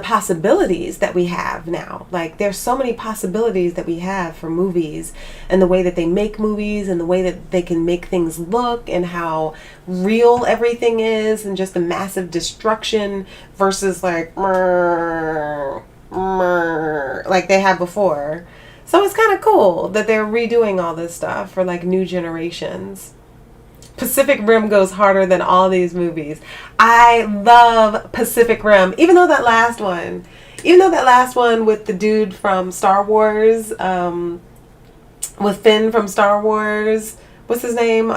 possibilities that we have now. Like, there's so many possibilities that we have for movies and the way that they make movies and the way that they can make things look and how real everything is and just the massive destruction versus like like they had before. So it's kind of cool that they're redoing all this stuff for like new generations. Pacific Rim goes harder than all these movies. I love Pacific Rim, even though that last one with the dude from Star Wars, with Finn from Star Wars, what's his name?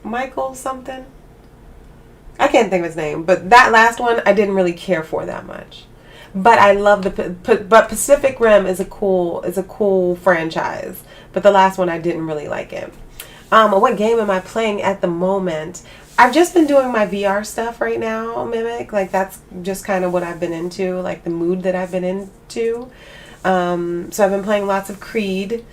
Michael something. I can't think of his name, but that last one I didn't really care for that much. But I love but Pacific Rim is a cool franchise. But the last one I didn't really like it. What game am I playing at the moment? I've just been doing my VR stuff right now, Mimic. Like that's just kind of what I've been into, like the mood that I've been into. So I've been playing lots of Creed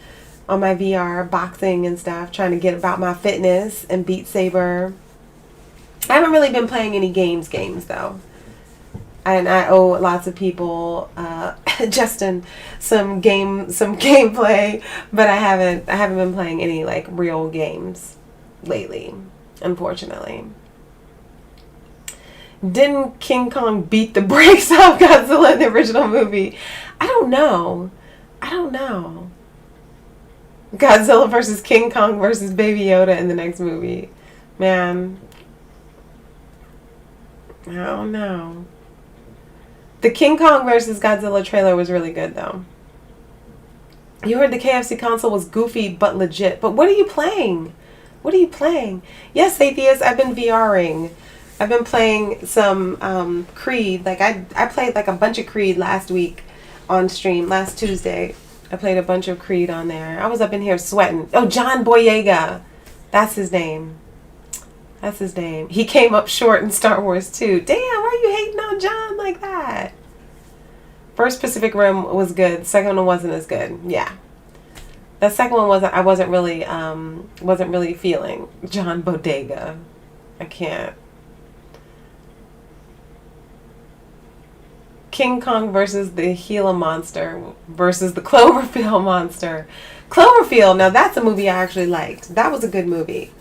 on my VR, boxing and stuff, trying to get about my fitness and Beat Saber. I haven't really been playing any games though. And I owe lots of people, Justin, some gameplay, but I haven't been playing any like real games lately, unfortunately. Didn't King Kong beat the brakes off Godzilla in the original movie? I don't know. Godzilla versus King Kong versus Baby Yoda in the next movie. Man, I don't know. The King Kong versus Godzilla trailer was really good, though. You heard the KFC console was goofy but legit. But what are you playing? Yes, Atheist, I've been VRing. I've been playing some Creed. Like, I played like a bunch of Creed last week on stream. Last Tuesday, I played a bunch of Creed on there. I was up in here sweating. Oh, John Boyega. That's his name. He came up short in Star Wars 2. Damn, why are you hating on John like that? First Pacific Rim was good. Second one wasn't as good. Yeah. The second one I wasn't really feeling. John Bodega. I can't. King Kong versus the Gila monster versus the Cloverfield monster. Cloverfield, now that's a movie I actually liked. That was a good movie.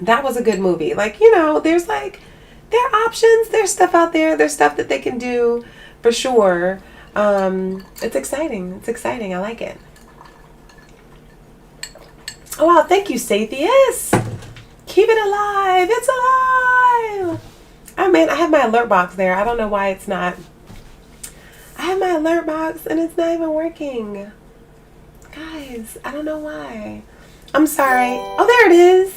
Like, you know, there are options. There's stuff out there. There's stuff that they can do for sure. It's exciting. I like it. Oh, wow. Thank you, Sathius. Keep it alive. It's alive. Oh, man. I have my alert box there. I don't know why it's not. I have my alert box and it's not even working. Guys, I don't know why. I'm sorry. Oh, there it is.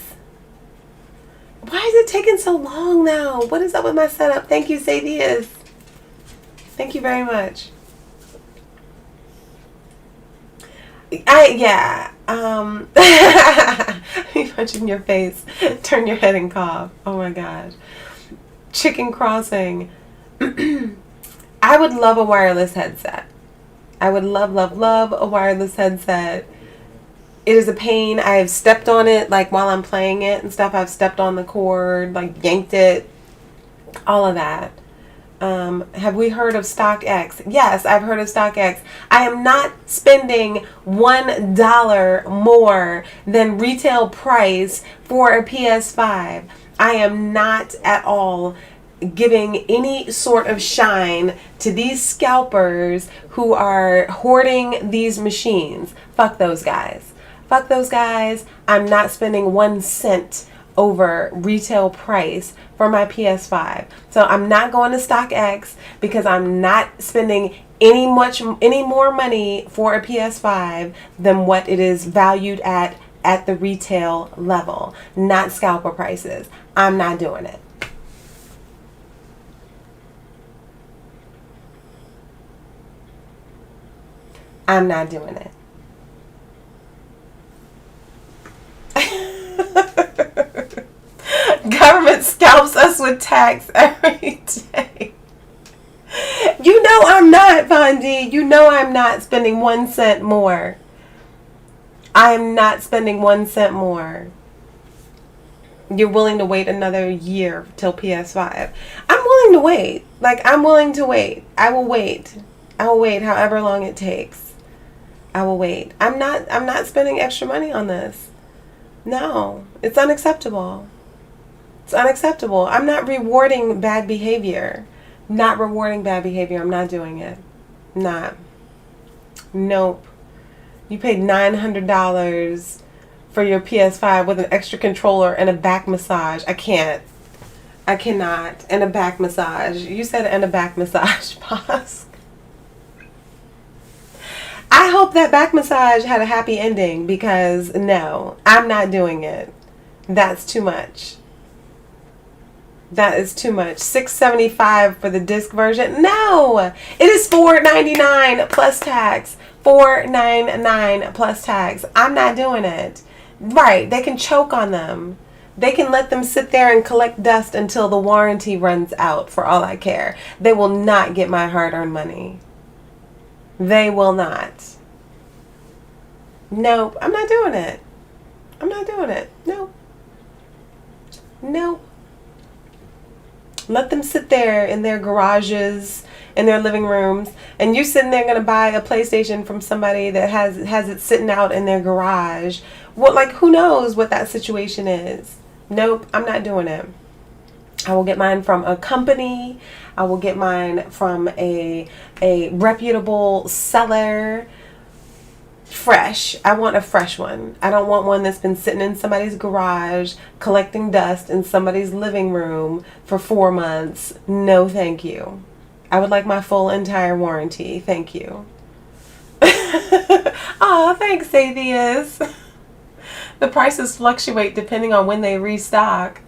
Why is it taking so long now? What is up with my setup? Thank you, Sathius. Thank you very much. Me punching your face. Turn your head and cough. Oh my gosh. Chicken Crossing. I would love a wireless headset. I would love a wireless headset. It is a pain. I have stepped on it, like, while I'm playing it and stuff. I've stepped on the cord, like, yanked it. All of that. Have we heard of StockX? Yes, I've heard of StockX. I am not spending $1 more than retail price for a PS5. I am not at all giving any sort of shine to these scalpers who are hoarding these machines. Fuck those guys. I'm not spending 1 cent over retail price for my PS5. So I'm not going to StockX because I'm not spending any more money for a PS5 than what it is valued at the retail level, not scalper prices. I'm not doing it. I'm not doing it. Government scalps us with tax every day. You know I'm not, Vondi. You know I'm not spending 1 cent more. I am not spending 1 cent more. You're willing to wait another year till PS5. I'm willing to wait. I'm willing to wait. I will wait however long it takes. I will wait. I'm not spending extra money on this. No, it's unacceptable. I'm not rewarding bad behavior. I'm not doing it. Nope. You paid $900 for your PS5 with an extra controller and a back massage. I can't. I cannot. And a back massage. You said and a back massage. Pause. I hope that back massage had a happy ending, because no, I'm not doing it. That's too much. That is too much. $675 for the disc version. No, it is $499 plus tax. $499 plus tax. I'm not doing it. Right? They can choke on them. They can let them sit there and collect dust until the warranty runs out. For all I care, they will not get my hard-earned money. They will not. Nope, I'm not doing it. I'm not doing it. Nope. Nope. Let them sit there in their garages, in their living rooms, and you sitting there going to buy a PlayStation from somebody that has it sitting out in their garage. What, like, who knows what that situation is? Nope, I'm not doing it. I will get mine from a company. I will get mine from a reputable seller. Fresh. I want a fresh one. I don't want one that's been sitting in somebody's garage collecting dust in somebody's living room for 4 months. No, thank you. I would like my full entire warranty. Thank you. Oh, thanks, Atheist. The prices fluctuate depending on when they restock.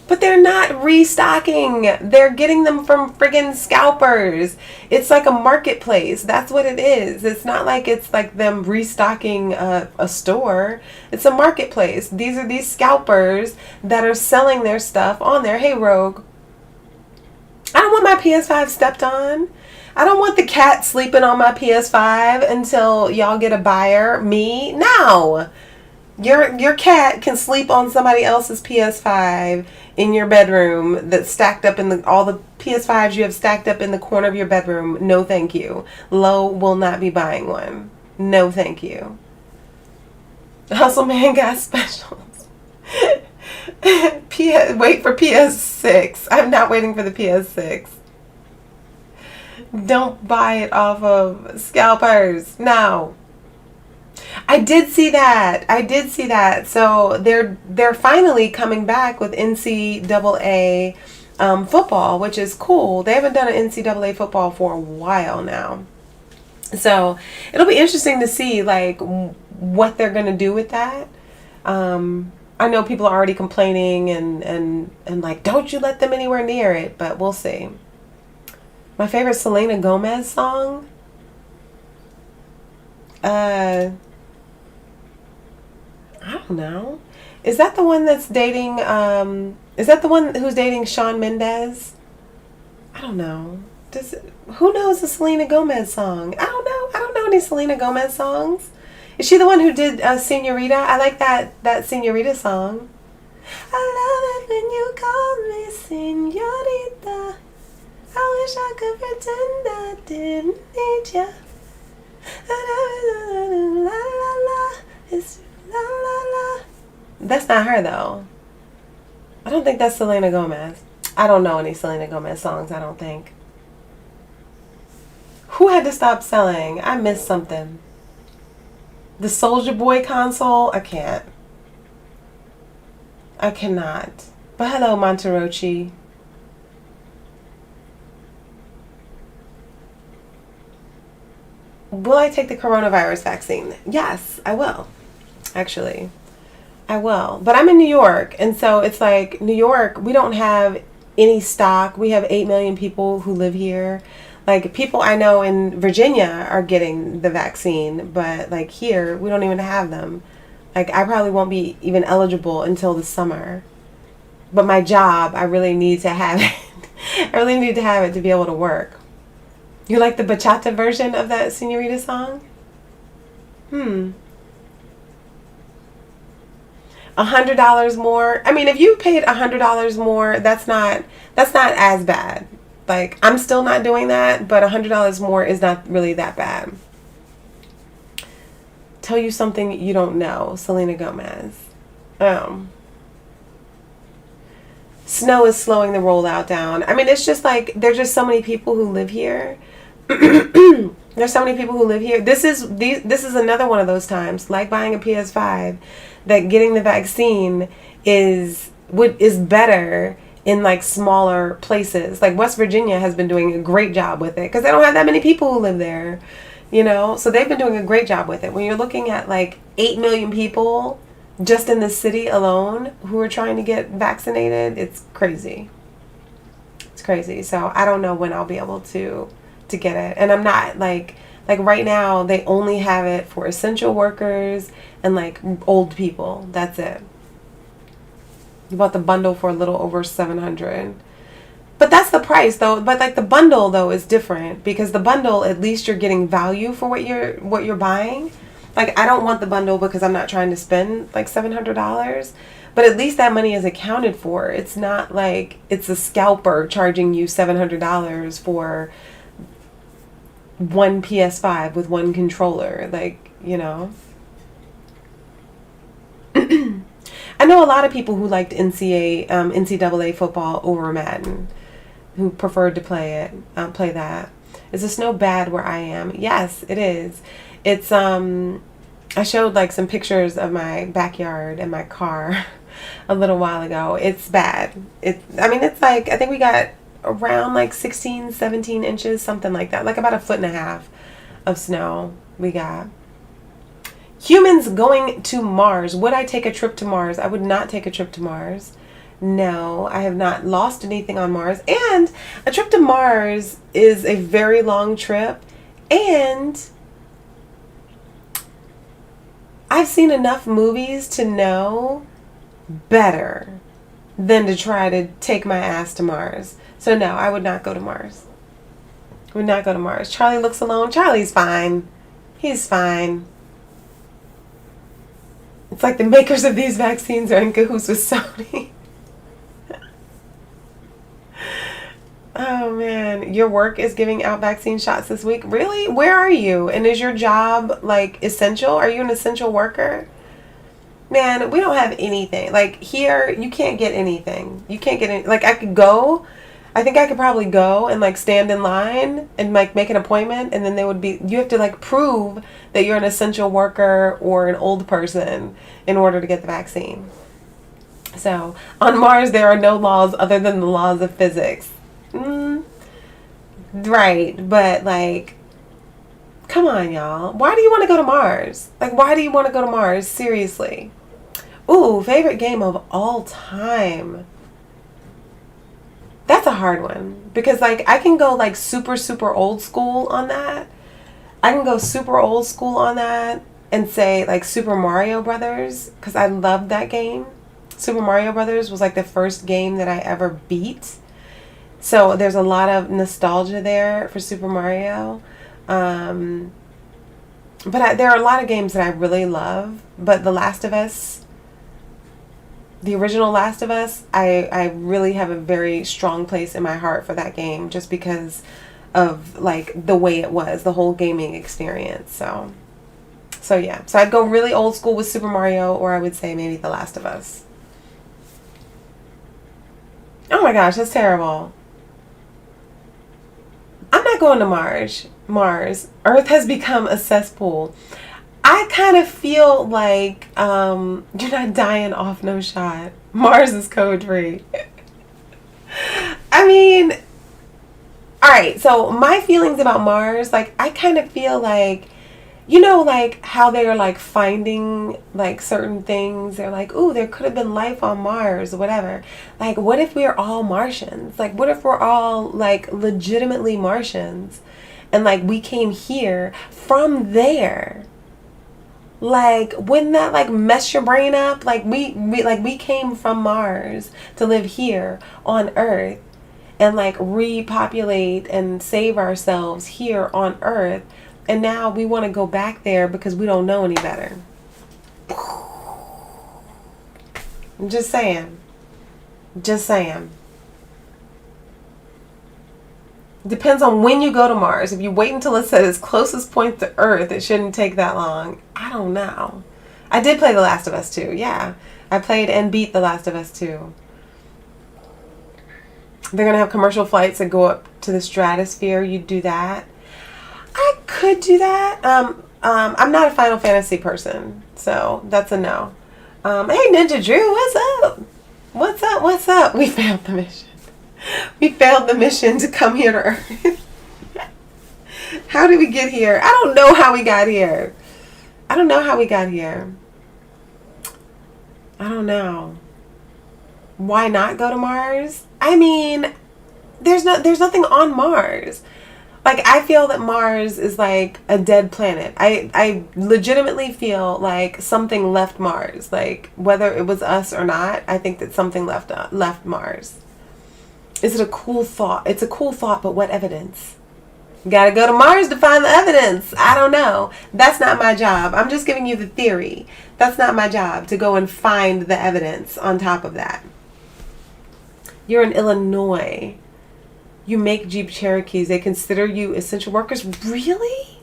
But they're not restocking. They're getting them from friggin' scalpers. It's like a marketplace. That's what it is. It's not like it's like them restocking a store. It's a marketplace. These are these scalpers that are selling their stuff on there. Hey, Rogue. I don't want my PS5 stepped on. I don't want the cat sleeping on my PS5 until y'all get a buyer. Me? No. Your cat can sleep on somebody else's PS5 in your bedroom that's stacked up in all the PS5s you have stacked up in the corner of your bedroom. No, thank you. Lo will not be buying one. No, thank you. Hustle Man got specials. Wait for PS6. I'm not waiting for the PS6. Don't buy it off of scalpers. No. I did see that. So they're finally coming back with NCAA football, which is cool. They haven't done an NCAA football for a while now. So it'll be interesting to see like what they're going to do with that. I know people are already complaining and like, don't you let them anywhere near it, but we'll see. My favorite Selena Gomez song? I don't know. Is that the one that's dating, is that the one who's dating Shawn Mendes? I don't know. Who knows the Selena Gomez song? I don't know. I don't know any Selena Gomez songs. Is she the one who did Senorita? I like that Senorita song. I love it when you call me Senorita. I wish I could pretend I didn't need ya. La la la, it's la la la. That's not her though. I don't think that's Selena Gomez. I don't know any Selena Gomez songs, I don't think. Who had to stop selling? I missed something. The Soulja Boy console? I can't. I cannot. But hello, Monterochi. Will I take the coronavirus vaccine? Yes, I will. Actually, I will. But I'm in New York, and so it's like New York, we don't have any stock. We have 8 million people who live here. Like, people I know in Virginia are getting the vaccine, but like here, we don't even have them. Like, I probably won't be even eligible until the summer. But my job, I really need to have it. I really need to have it to be able to work. You like the bachata version of that Senorita song? $100 more. I mean, if you paid $100 more, that's not as bad. Like, I'm still not doing that, but $100 more is not really that bad. Tell you something you don't know, Selena Gomez. Snow is slowing the rollout down. I mean, it's just like, there's just so many people who live here. There's so many people who live here. This is another one of those times, like buying a PS5, that getting the vaccine is better in like smaller places. Like West Virginia has been doing a great job with it because they don't have that many people who live there, you know. So they've been doing a great job with it. When you're looking at like 8 million people just in the city alone who are trying to get vaccinated, it's crazy. It's crazy. So I don't know when I'll be able to get it. And I'm not like right now they only have it for essential workers and like old people. That's it. You bought the bundle for a little over $700. But that's the price though. But like the bundle though is different because the bundle, at least you're getting value for what you're buying. Like I don't want the bundle because I'm not trying to spend like $700. But at least that money is accounted for. It's not like it's a scalper charging you $700 for one PS5 with one controller, like, you know. I know a lot of people who liked NCAA football over Madden, who preferred to play that. Is the snow bad where I am? Yes, it is. It's I showed like some pictures of my backyard and my car a little while ago. It's bad. It's like, I think we got around like 16, 17 inches, something like that. Like about 1.5 feet of snow we got. Humans going to Mars. Would I take a trip to Mars? I would not take a trip to Mars. No, I have not lost anything on Mars. And a trip to Mars is a very long trip. And I've seen enough movies to know better than to try to take my ass to Mars. So no, I would not go to Mars. Would not go to Mars. Charlie looks alone. Charlie's fine. He's fine. It's like the makers of these vaccines are in cahoots with Sony. Oh man, your work is giving out vaccine shots this week? Really? Where are you? And is your job like essential? Are you an essential worker? Man, we don't have anything. Like here, you can't get anything. You can't get any. Like I could go. I think I could probably go and like stand in line and like make an appointment, and then you have to like prove that you're an essential worker or an old person in order to get the vaccine. So on Mars, there are no laws other than the laws of physics. Right, but like, come on, y'all. Why do you want to go to Mars? Like, why do you want to go to Mars? Seriously. Ooh, favorite game of all time. That's a hard one because like I can go like super, super old school on that. I can go super old school on that and say like Super Mario Brothers because I loved that game. Super Mario Brothers was like the first game that I ever beat. So there's a lot of nostalgia there for Super Mario. But there are a lot of games that I really love. But The Last of Us, the original Last of Us, I really have a very strong place in my heart for that game just because of like the way it was, the whole gaming experience. So yeah. So I'd go really old school with Super Mario, or I would say maybe The Last of Us. Oh my gosh, that's terrible. I'm not going to Mars. Earth has become a cesspool. I kind of feel like you're not dying off no shot. Mars is code free. I mean, all right, so my feelings about Mars, like I kind of feel like, you know, like how they're like finding like certain things. They're like, ooh, there could have been life on Mars or whatever. Like, what if we're all Martians? Like, what if we're all like legitimately Martians? And like we came here from there. Like, wouldn't that like mess your brain up? Like we came from Mars to live here on Earth and like repopulate and save ourselves here on Earth. And now we want to go back there because we don't know any better. I'm just saying. Just saying. Depends on when you go to Mars. If you wait until it's at its closest point to Earth, it shouldn't take that long. I don't know. I did play The Last of Us 2. Yeah. I played and beat The Last of Us 2. They're going to have commercial flights that go up to the stratosphere. You'd do that. I could could do that. I'm not a Final Fantasy person, so that's a no. Hey, Ninja Drew, what's up? What's up? What's up? We failed the mission. We failed the mission to come here to Earth. How did we get here? I don't know how we got here. I don't know how we got here. I don't know. Why not go to Mars? I mean, there's nothing on Mars. Like, I feel that Mars is like a dead planet. I legitimately feel like something left Mars. Like, whether it was us or not, I think that something left Mars. Is it a cool thought? It's a cool thought, but what evidence? Gotta go to Mars to find the evidence. I don't know. That's not my job. I'm just giving you the theory. That's not my job to go and find the evidence on top of that. You're in Illinois. You make Jeep Cherokees. They consider you essential workers. Really?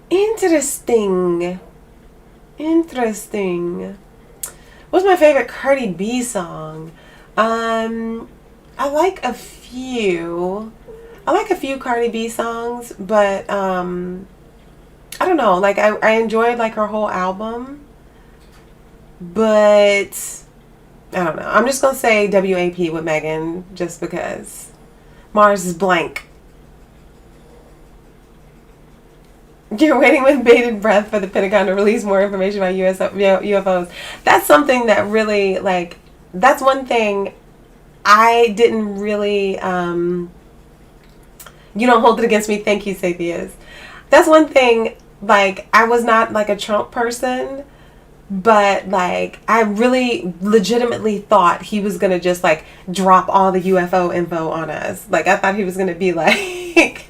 Interesting. Interesting. What's my favorite Cardi B song? I like a few. I like a few Cardi B songs, but I don't know. Like, I enjoyed like her whole album, but I don't know. I'm just gonna say WAP with Megan just because. Mars is blank. You're waiting with bated breath for the Pentagon to release more information about UFOs. That's something that really, like, that's one thing I didn't really, you don't hold it against me. Thank you, Sathias. That's one thing, like, I was not like a Trump person, but like I really legitimately thought he was gonna just like drop all the UFO info on us. Like, I thought he was gonna be like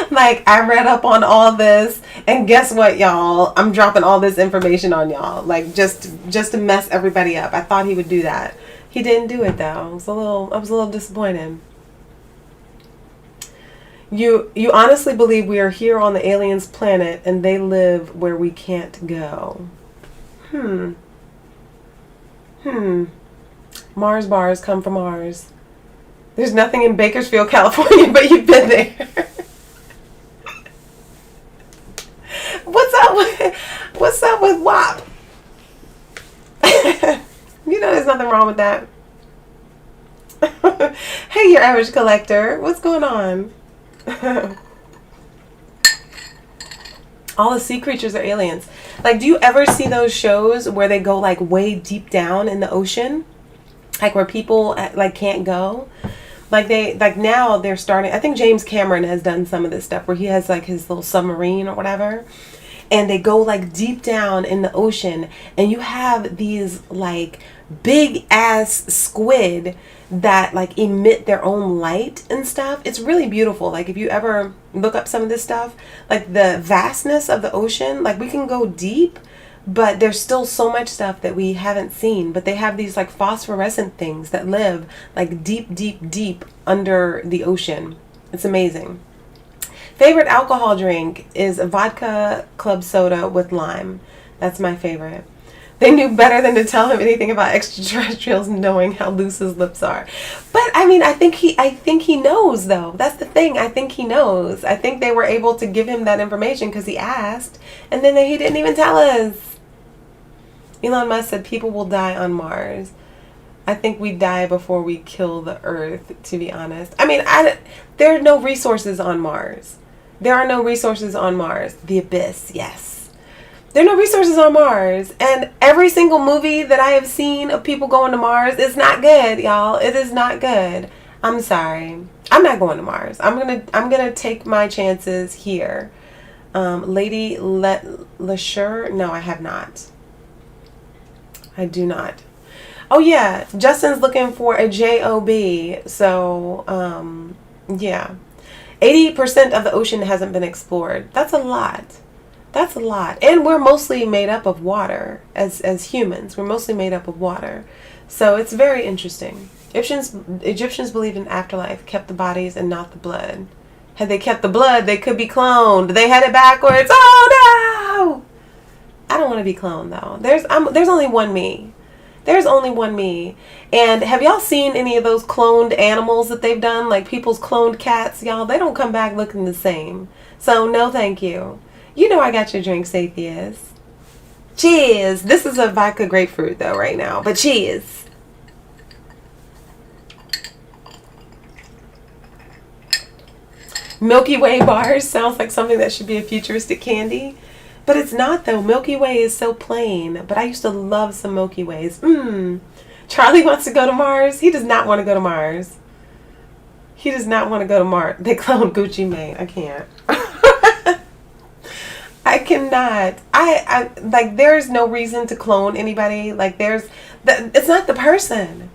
like, I read up on all this and guess what, y'all, I'm dropping all this information on y'all, like just to mess everybody up. I thought he would do that. He didn't do it though. I was a little disappointed. You honestly believe we are here on the aliens' planet and they live where we can't go? Mars bars come from Mars. There's nothing in Bakersfield, California, but you've been there. What's up with WAP? You know there's nothing wrong with that. Hey, your average collector. What's going on? All the sea creatures are aliens. Like, do you ever see those shows where they go like way deep down in the ocean? Like where people like can't go? Like now they're starting, I think James Cameron has done some of this stuff where he has like his little submarine or whatever. And they go like deep down in the ocean and you have these like big ass squid that like emit their own light and stuff. It's really beautiful. Like, if you ever look up some of this stuff, like the vastness of the ocean, like we can go deep, but there's still so much stuff that we haven't seen. But they have these like phosphorescent things that live like deep, deep, deep under the ocean. It's amazing. Favorite alcohol drink is a vodka club soda with lime. That's my favorite. They knew better than to tell him anything about extraterrestrials knowing how loose his lips are. But I mean, I think he knows though. That's the thing. I think he knows. I think they were able to give him that information because he asked, and then he didn't even tell us. Elon Musk said people will die on Mars. I think we die before we kill the Earth, to be honest. I mean, there are no resources on Mars. There are no resources on Mars. The abyss, yes. There are no resources on Mars. And every single movie that I have seen of people going to Mars is not good, y'all. It is not good. I'm sorry. I'm not going to Mars. I'm gonna take my chances here. Lady LeSure? No, I have not. I do not. Oh yeah, Justin's looking for a job. So, yeah. 80% of the ocean hasn't been explored. That's a lot. That's a lot. And we're mostly made up of water as humans. We're mostly made up of water. So it's very interesting. Egyptians believed in afterlife, kept the bodies and not the blood. Had they kept the blood, they could be cloned. They had it backwards. Oh no! I don't want to be cloned though. There's only one me. There's only one me. And have y'all seen any of those cloned animals that they've done? Like people's cloned cats, y'all, they don't come back looking the same. So no thank you. You know I got your drinks, atheist. Cheers. This is a vodka grapefruit though right now, but cheers. Milky Way bars sounds like something that should be a futuristic candy. But it's not though. Milky Way is so plain. But I used to love some Milky Ways. Charlie wants to go to Mars. He does not want to go to Mars. He does not want to go to Mars. They cloned Gucci Mane. I can't. I cannot. I like there's no reason to clone anybody. Like it's not the person.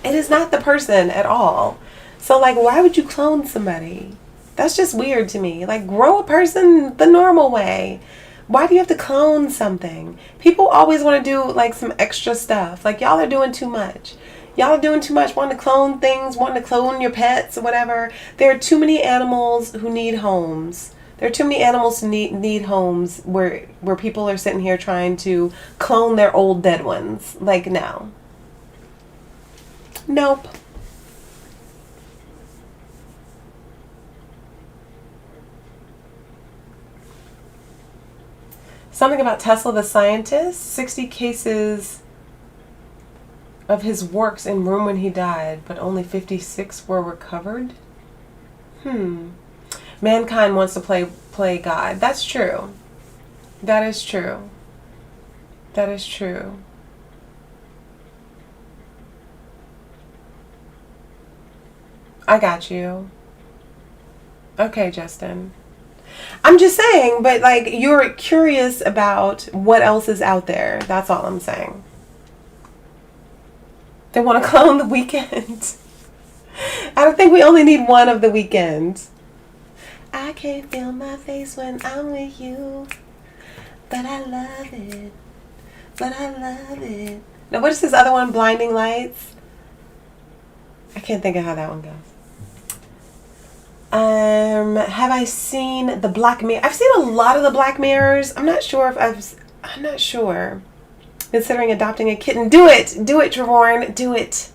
It is not the person at all. So like why would you clone somebody? That's just weird to me. Like, grow a person the normal way. Why do you have to clone something? People always want to do, like, some extra stuff. Like, y'all are doing too much. Y'all are doing too much, wanting to clone things, wanting to clone your pets or whatever. There are too many animals who need homes. There are too many animals who need homes where people are sitting here trying to clone their old dead ones. Like, no. Nope. Something about Tesla the scientist. 60 cases of his works in room when he died, but only 56 were recovered. Mankind wants to play God. That's true. That is true. That is true. I got you. Okay, Justin. I'm just saying, but like you're curious about what else is out there. That's all I'm saying. They want to clone the Weeknd. I don't think we only need one of the Weeknd. I can't feel my face when I'm with you, but I love it. But I love it. Now, what is this other one? Blinding Lights? I can't think of how that one goes. Have I seen the Black Mirror? I've seen a lot of the Black Mirrors. I'm not sure. Considering adopting a kitten. Do it, Trevorn. Do it.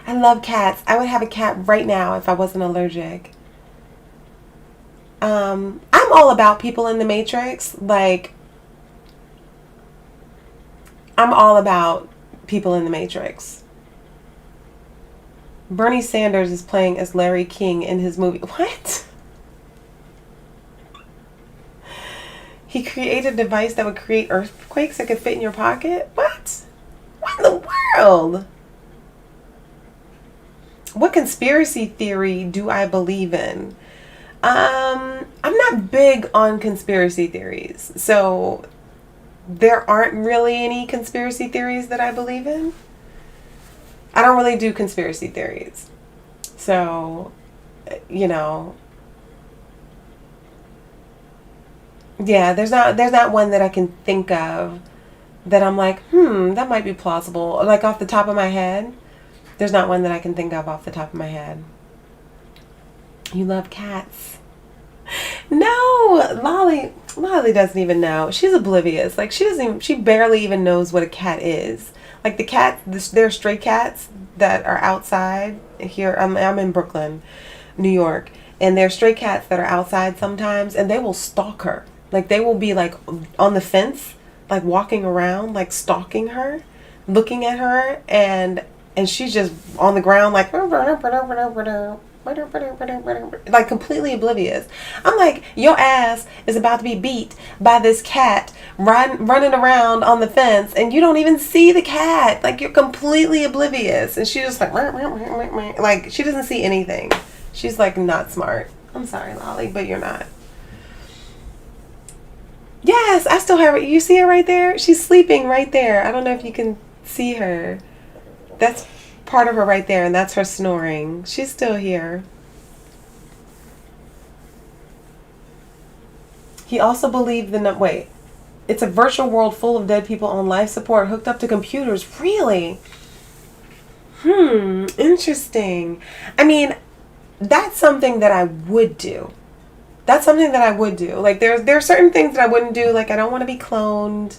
I love cats. I would have a cat right now if I wasn't allergic. I'm all about people in the Matrix. Like, I'm all about people in the Matrix. Bernie Sanders is playing as Larry King in his movie. What? He created a device that would create earthquakes that could fit in your pocket? What? What in the world? What conspiracy theory do I believe in? I'm not big on conspiracy theories. So there aren't really any conspiracy theories that I believe in. I don't really do conspiracy theories. So, you know, yeah, there's not one that I can think of that I'm like, that might be plausible. Like off the top of my head, there's not one that I can think of off the top of my head. You love cats. No, Lolly doesn't even know. She's oblivious. Like she barely even knows what a cat is. Like the cat, they're stray cats that are outside here. I'm in Brooklyn, New York, and they're stray cats that are outside sometimes, and they will stalk her. Like they will be like on the fence, like walking around, like stalking her, looking at her, and she's just on the ground like completely oblivious. I'm like, your ass is about to be beat by this cat running around on the fence, and you don't even see the cat. Like you're completely oblivious, and she's just like she doesn't see anything. She's like not smart. I'm sorry, Lolly, but you're not. Yes, I still have her. You see her right there? She's sleeping right there. I don't know if you can see her. That's part of her right there, and that's her snoring. She's still here. He also believed wait. It's a virtual world full of dead people on life support hooked up to computers. Really? Interesting. I mean, that's something that I would do. That's something that I would do. Like there are certain things that I wouldn't do. Like I don't want to be cloned.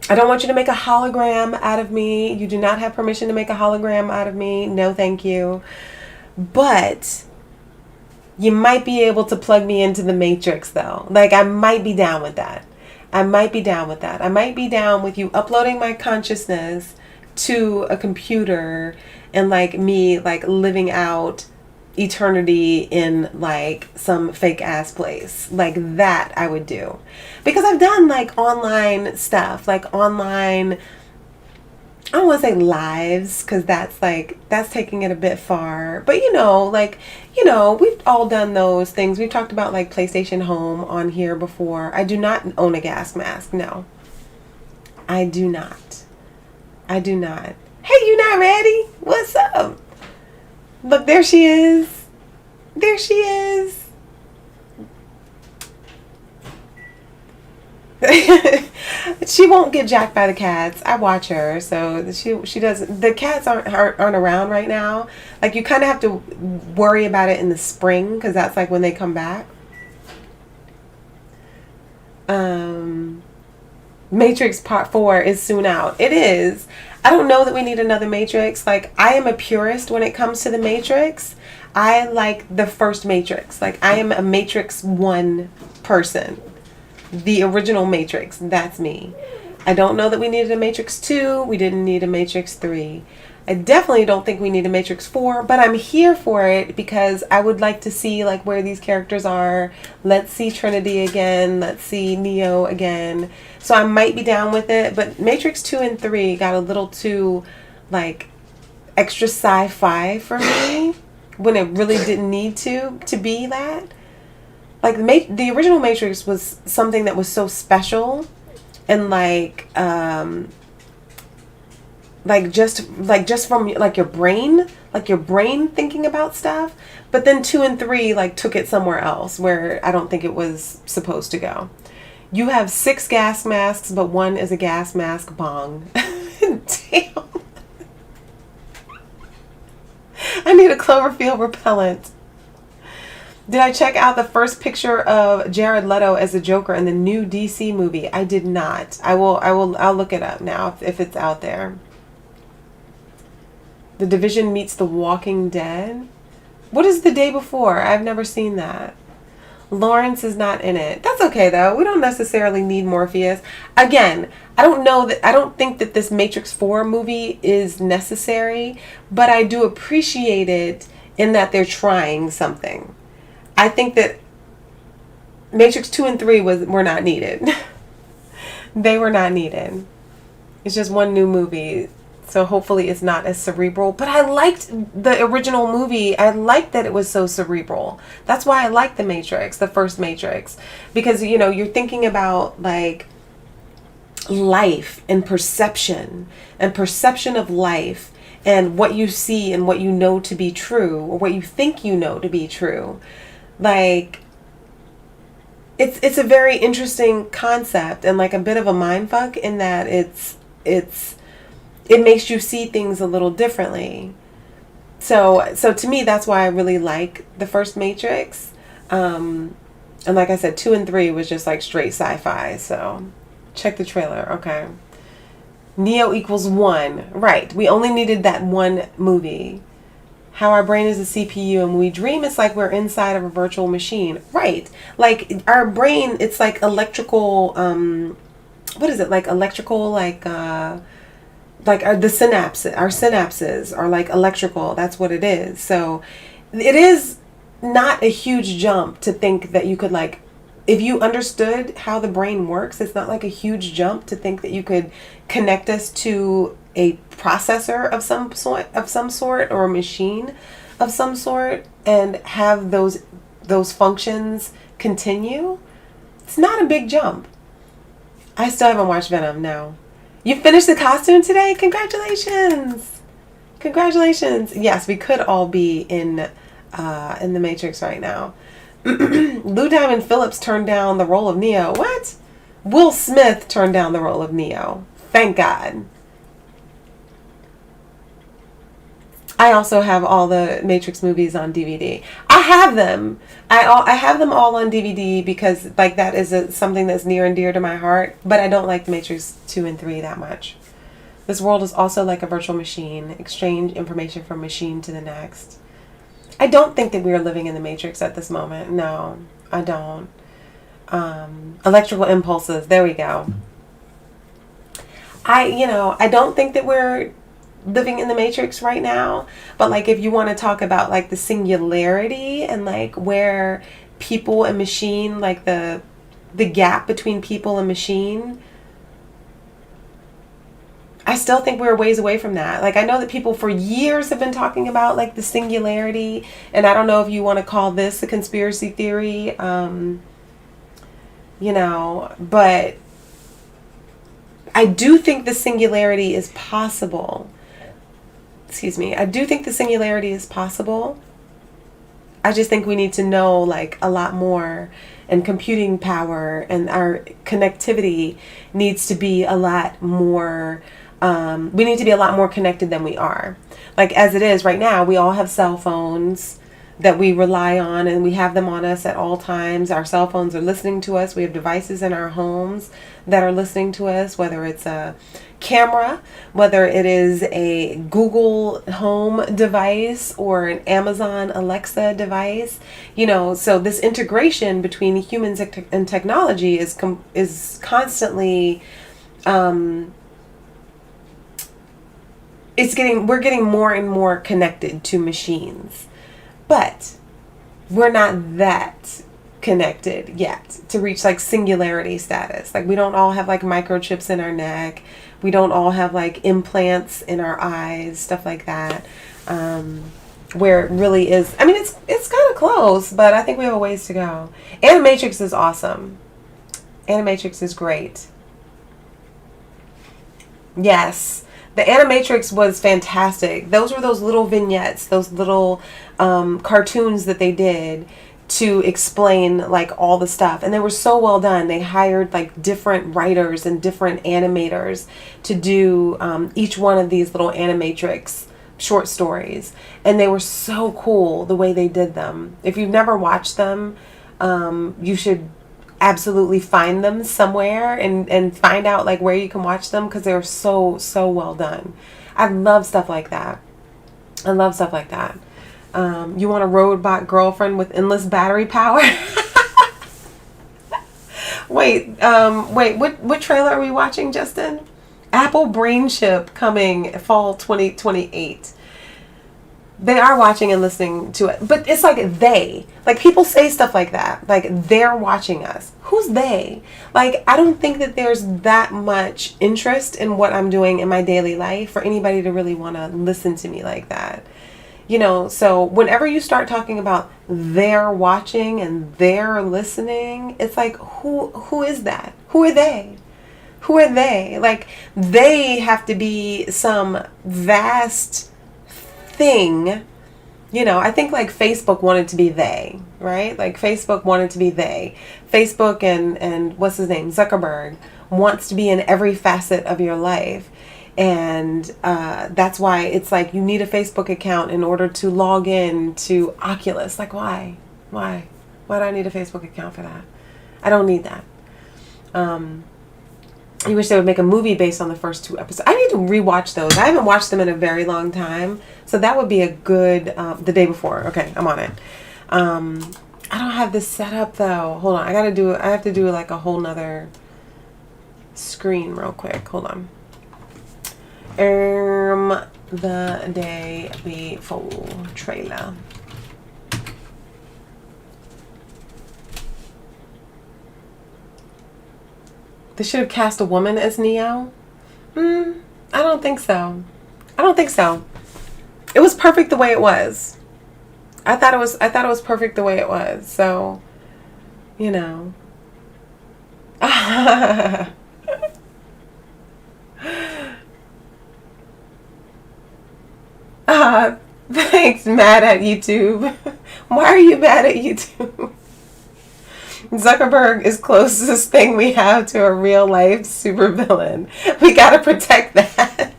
I don't want you to make a hologram out of me. You do not have permission to make a hologram out of me. No, thank you. But you might be able to plug me into the Matrix, though. Like, I might be down with that. I might be down with that. I might be down with you uploading my consciousness to a computer and like me like living out eternity in like some fake ass place. Like that I would do. Because I've done like online stuff, like online, I don't want to say lives, because that's taking it a bit far. But we've all done those things. We've talked about like PlayStation Home on here before. I do not own a gas mask. No, I do not. I do not. Hey, you not ready? What's up? Look, there she is. There she is. She won't get jacked by the cats. I watch her, so she doesn't. The cats aren't around right now. Like, you kind of have to worry about it in the spring, because that's like when they come back. Matrix Part 4 is soon out. It is. I don't know that we need another Matrix. Like, I am a purist when it comes to the Matrix. I like the first Matrix. Like, I am a Matrix 1 person. The original Matrix. That's me. I don't know that we needed a Matrix 2. We didn't need a Matrix 3. I definitely don't think we need a Matrix 4, but I'm here for it because I would like to see like where these characters are. Let's see Trinity again. Let's see Neo again. So I might be down with it, but Matrix 2 and 3 got a little too like extra sci-fi for me when it really didn't need to be that. Like the original Matrix was something that was so special and just from like your brain thinking about stuff. But then 2 and 3 like took it somewhere else where I don't think it was supposed to go. You have 6 gas masks, but 1 is a gas mask. Bong. Damn. I need a Cloverfield repellent. Did I check out the first picture of Jared Leto as the Joker in the new DC movie? I did not. I'll look it up now if it's out there. The Division meets The Walking Dead. What is The Day Before? I've never seen that. Lawrence is not in it. That's okay though. We don't necessarily need Morpheus. Again, I don't think that this Matrix 4 movie is necessary, but I do appreciate it in that they're trying something. I think that Matrix 2 and 3 were not needed. They were not needed. It's just one new movie. So hopefully it's not as cerebral. But I liked the original movie. I liked that it was so cerebral. That's why I liked the Matrix, the first Matrix. Because, you're thinking about like life and perception of life and what you see and what you know to be true or what you think you know to be true. Like, it's a very interesting concept and like a bit of a mindfuck in that it makes you see things a little differently. So to me, that's why I really like the first Matrix. And like I said, 2 and 3 was just like straight sci-fi. So check the trailer. Okay. Neo equals 1. Right. We only needed that one movie. How our brain is a CPU and when we dream, it's like we're inside of a virtual machine. Right. Like our brain, it's like electrical, what is it? Like electrical, like the synapses, our synapses are like electrical. That's what it is. So it is not a huge jump to think that you could like, if you understood how the brain works, it's not like a huge jump to think that you could connect us to a processor of some sort or a machine of some sort and have those functions continue. It's not a big jump. I still haven't watched Venom. No. You finished the costume today? Congratulations. Congratulations. Yes, we could all be in the Matrix right now. Lou Diamond Phillips turned down the role of Neo. What? Will Smith turned down the role of Neo. Thank God. I also have all the Matrix movies on DVD. I have them. I have them all on DVD because like that is something that's near and dear to my heart. But I don't like the Matrix 2 and 3 that much. This world is also like a virtual machine. Exchange information from machine to the next. I don't think that we are living in the Matrix at this moment. No, I don't. Electrical impulses. There we go. I don't think that we're living in the Matrix right now, but like if you want to talk about like the singularity and like where people and machine, like the gap between people and machine, I still think we're ways away from that. Like I know that people for years have been talking about like the singularity, and I don't know if you want to call this a conspiracy theory, but I do think the singularity is possible. Excuse me. I do think the singularity is possible. I just think we need to know like a lot more, and computing power and our connectivity needs to be a lot more. We need to be a lot more connected than we are. Like as it is right now, we all have cell phones that we rely on, and we have them on us at all times. Our cell phones are listening to us. We have devices in our homes that are listening to us, whether it's a camera, whether it is a Google Home device or an Amazon Alexa device. So this integration between humans and technology is constantly we're getting more and more connected to machines. But we're not that connected yet to reach like singularity status. Like we don't all have like microchips in our neck. We don't all have like implants in our eyes, stuff like that. Where it really is, I mean, it's kind of close, but I think we have a ways to go. Animatrix is awesome. Animatrix is great. Yes. The Animatrix was fantastic. Those were those little vignettes, those little cartoons that they did to explain like all the stuff. And they were so well done. They hired like different writers and different animators to do each one of these little Animatrix short stories. And they were so cool the way they did them. If you've never watched them, you should absolutely find them somewhere and find out like where you can watch them, because they're so well done. I love stuff like that. You want a robot girlfriend with endless battery power? Wait, what trailer are we watching, Justin? Apple Brain Chip coming fall 2028. They are watching and listening to it. But it's like they. Like people say stuff like that. Like they're watching us. Who's they? Like I don't think that there's that much interest in what I'm doing in my daily life for anybody to really want to listen to me like that. So whenever you start talking about they're watching and they're listening, it's like who is that? Who are they? Who are they? Like they have to be some vast thing. I think like Facebook wanted to be they, right? Like Facebook wanted to be they. Facebook and what's his name? Zuckerberg wants to be in every facet of your life. And that's why it's like you need a Facebook account in order to log in to Oculus. Like why? Why do I need a Facebook account for that? I don't need that. I wish they would make a movie based on the first 2 episodes. I need to rewatch those. I haven't watched them in a very long time. So that would be a good, the day before. Okay, I'm on it. I don't have this set up though. Hold on. I have to do like a whole nother screen real quick. Hold on. The day before trailer. They should have cast a woman as Neo. I don't think so. It was perfect the way it was. I thought it was perfect the way it was. So, Thanks, mad at YouTube. Why are you mad at YouTube? Zuckerberg is closest thing we have to a real life supervillain. We gotta protect that.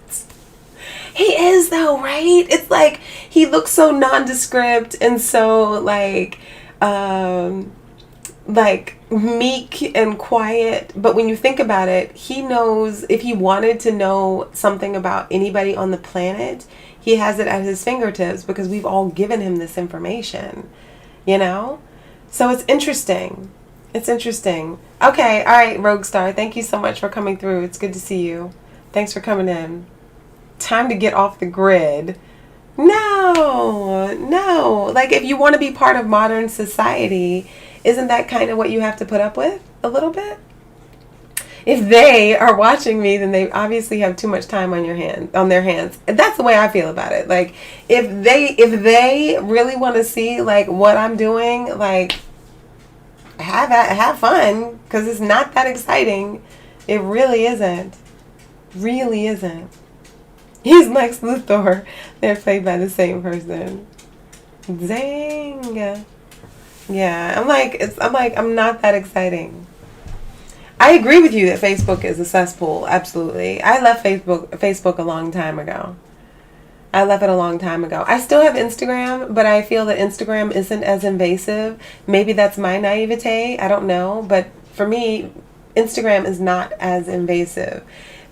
He is though, right? It's like he looks so nondescript and so like meek and quiet, but when you think about it, he knows if he wanted to know something about anybody on the planet, he has it at his fingertips because we've all given him this information, you know? So it's interesting. It's interesting. Okay, all right, Rogue Star, thank you so much for coming through. It's good to see you. Thanks for coming in. Time to get off the grid. No, no. Like, if you want to be part of modern society, isn't that kind of what you have to put up with a little bit? If they are watching me, then they obviously have too much time on their hands. That's the way I feel about it. Like, if they really want to see like what I'm doing, like have fun, because it's not that exciting. It really isn't. Really isn't. He's Lex Luthor. They're played by the same person. Dang. Yeah, I'm not that exciting. I agree with you that Facebook is a cesspool. Absolutely. I left Facebook a long time ago. I left it a long time ago. I still have Instagram, but I feel that Instagram isn't as invasive. Maybe that's my naivete. I don't know. But for me, Instagram is not as invasive.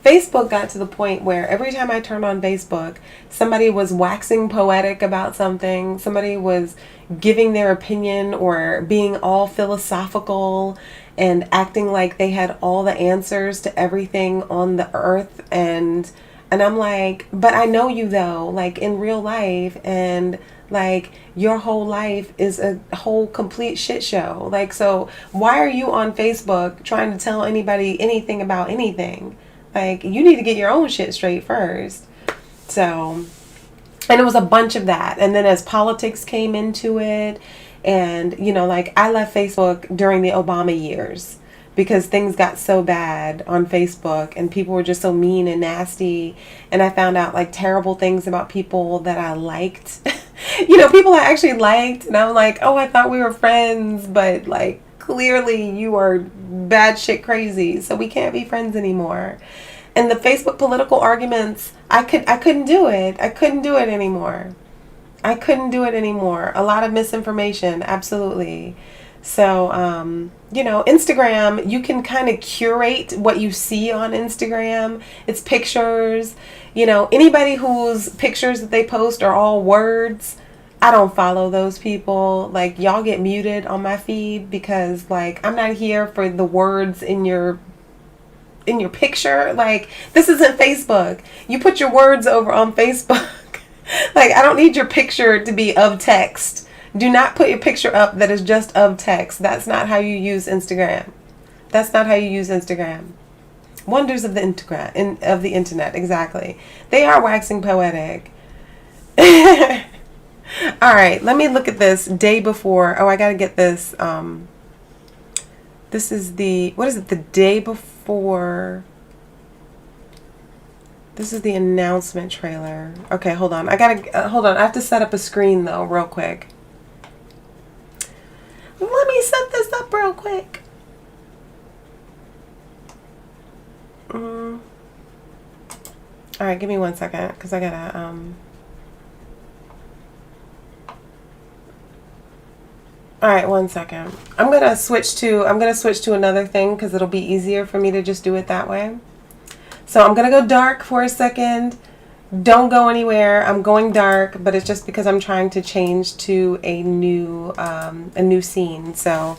Facebook got to the point where every time I turned on Facebook, somebody was waxing poetic about something. Somebody was giving their opinion or being all philosophical and acting like they had all the answers to everything on the earth. And I'm like, but I know you though, like in real life, and like your whole life is a whole complete shit show. Like, so why are you on Facebook trying to tell anybody anything about anything? Like, you need to get your own shit straight first. So, and it was a bunch of that. And then as politics came into it, and, you know, like I left Facebook during the Obama years because things got so bad on Facebook and people were just so mean and nasty. And I found out like terrible things about people that I liked. You know, people I actually liked. And I'm like, oh, I thought we were friends, but like, clearly you are bad shit crazy, so we can't be friends anymore. And the Facebook political arguments, I couldn't do it. I couldn't do it anymore. I couldn't do it anymore. A lot of misinformation, absolutely. So, you know, Instagram, you can kind of curate what you see on Instagram. It's pictures. You know, anybody whose pictures that they post are all words, I don't follow those people. Like, y'all get muted on my feed because like I'm not here for the words in your picture. Like, this isn't Facebook. You put your words over on Facebook. Like, I don't need your picture to be of text. Do not put your picture up that is just of text. That's not how you use Instagram. That's not how you use Instagram. Wonders of the internet, exactly. They are waxing poetic. All right, let me look at this day before. Oh, I got to get this. This is what is it? The day before. This is the announcement trailer. Okay, hold on. Hold on. I have to set up a screen though, real quick. Let me set this up real quick. All right, give me 1 second, because I gotta All right, 1 second. I'm gonna switch to another thing because it'll be easier for me to just do it that way. So I'm gonna go dark for a second. Don't go anywhere. I'm going dark, but it's just because I'm trying to change to a new scene. So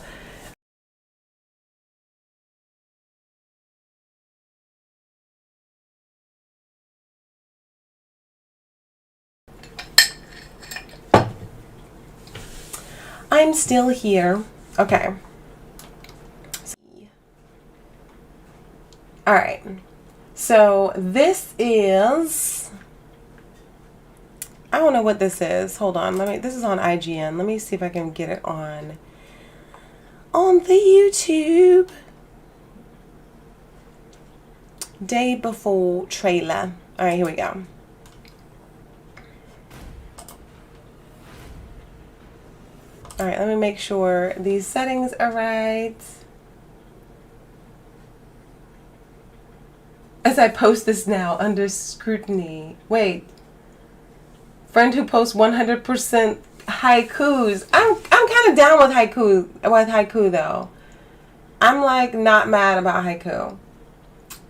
I'm still here. Okay. All right. So this is, I don't know what this is. Hold on. This is on IGN. Let me see if I can get it on the YouTube. Day before trailer. All right, here we go. All right, let me make sure these settings are right. As I post this now, under scrutiny. Wait. Friend who posts 100% haikus. I'm kind of down with haiku though. I'm like not mad about haiku.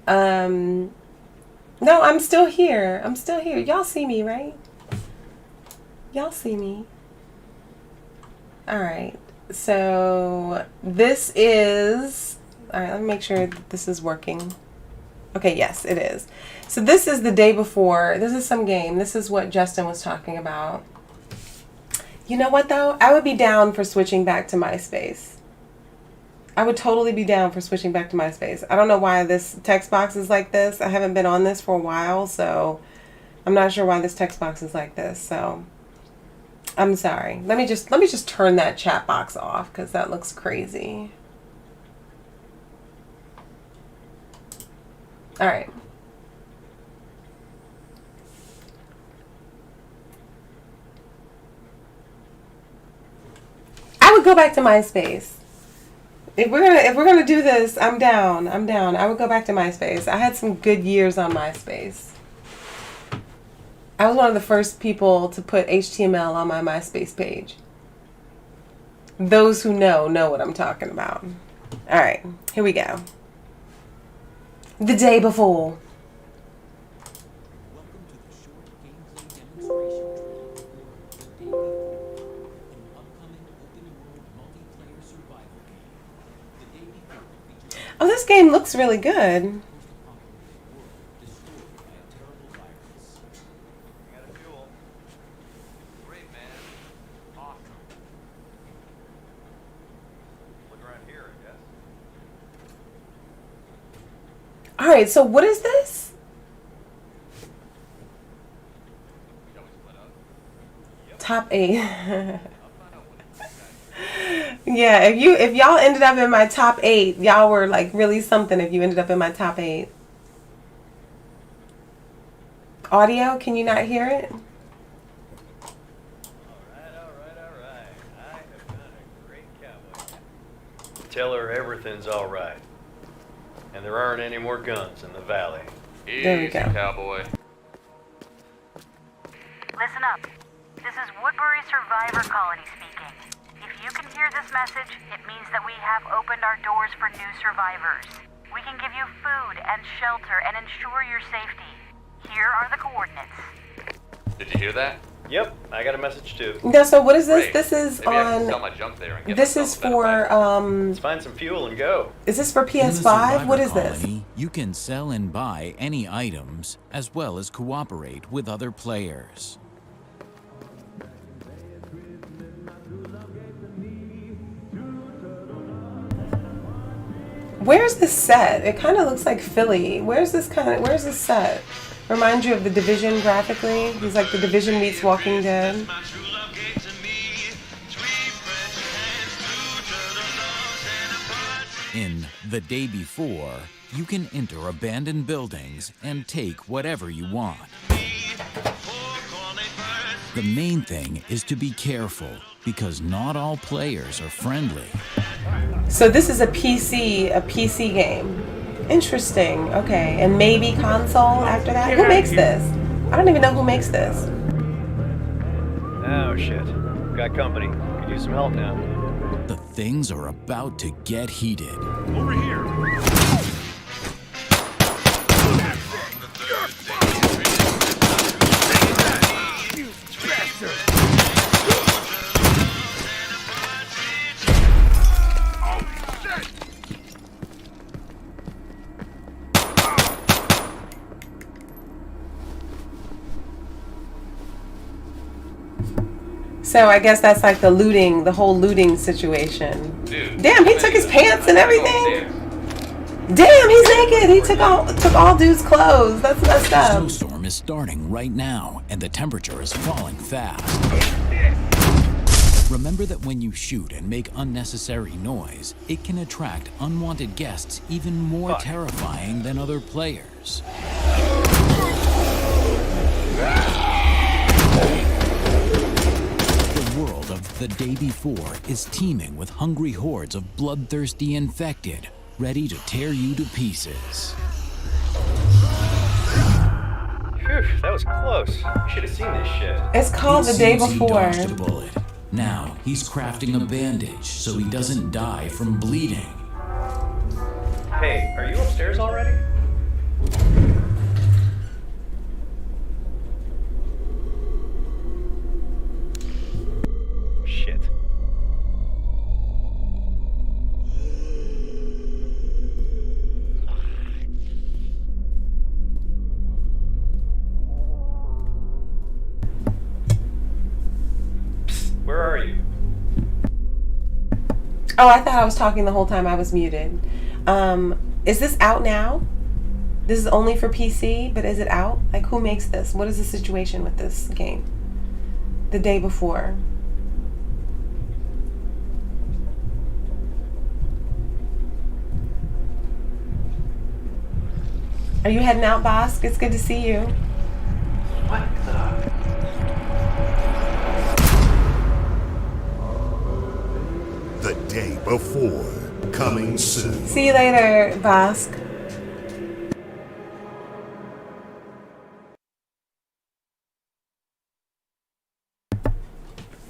No, I'm still here. Y'all see me, right? Y'all see me. All right. So this is, all right, let me make sure that this is working. Okay, yes, it is. So this is the day before. This is some game. This is what Justin was talking about. You know what though? I would be down for switching back to MySpace. I would totally be down for switching back to MySpace. I don't know why this text box is like this. I haven't been on this for a while, so I'm not sure why this text box is like this. So I'm sorry. Let me just turn that chat box off because that looks crazy. All right. I would go back to MySpace. If we're gonna do this, I'm down. I would go back to MySpace. I had some good years on MySpace. I was one of the first people to put HTML on my MySpace page. Those who know what I'm talking about. All right, here we go. The day before. Oh, this game looks really good. All right, so what is this? Top 8. Yeah, if y'all ended up in my top 8, y'all were like really something if you ended up in my top 8. Audio, can you not hear it? All right. I have done a great cowboy. Tell her everything's all right. And there aren't any more guns in the valley. There we Easy, go. cowboy. Listen up. This is Woodbury Survivor Colony speaking. If you can hear this message, it means that we have opened our doors for new survivors. We can give you food and shelter and ensure your safety. Here are the coordinates. Did you hear that? Yep, I got a message too. No, so what is this? Great. This is Maybe I can sell on. my junk there and get This myself is a better for bike. Let's find some fuel and go. Is this for In the PS5? What Survivor is this? Colony, you can sell and buy any items, as well as cooperate with other players. Where's this set? It kind of looks like Philly. Where's this set? Reminds you of The Division graphically? He's like The Division meets Walking Dead. In The Day Before, you can enter abandoned buildings and take whatever you want. The main thing is to be careful, because not all players are friendly. So this is a PC game. Interesting. Okay, and maybe console after that. Who makes this? I don't even know who makes this. Oh shit. Got company. Could use some help now. The things are about to get heated. Over here. You bastard! Oh shit! So I guess that's like the whole looting situation. Dude, Damn, he took his pants and everything. Damn, he's naked. He took all dude's clothes. That's messed The up. snowstorm is starting right now, and the temperature is falling fast. Remember that when you shoot and make unnecessary noise, it can attract unwanted guests even more terrifying than other players. The world of The Day Before is teeming with hungry hordes of bloodthirsty infected, ready to tear you to pieces. Whew, that was close. You should have seen this shit. It's called The Day It seems he Before. dodged a bullet. Now he's crafting a bandage so he doesn't die from bleeding. Hey, are you upstairs already? Shit. Psst, where are you? Oh, I thought I was talking the whole time. I was muted. Is this out now? This is only for PC, but is it out? Like, who makes this? What is the situation with this game? The Day Before. Are you heading out, Bosk? It's good to see you. What the? The Day Before. Coming soon. See you later, Bosk.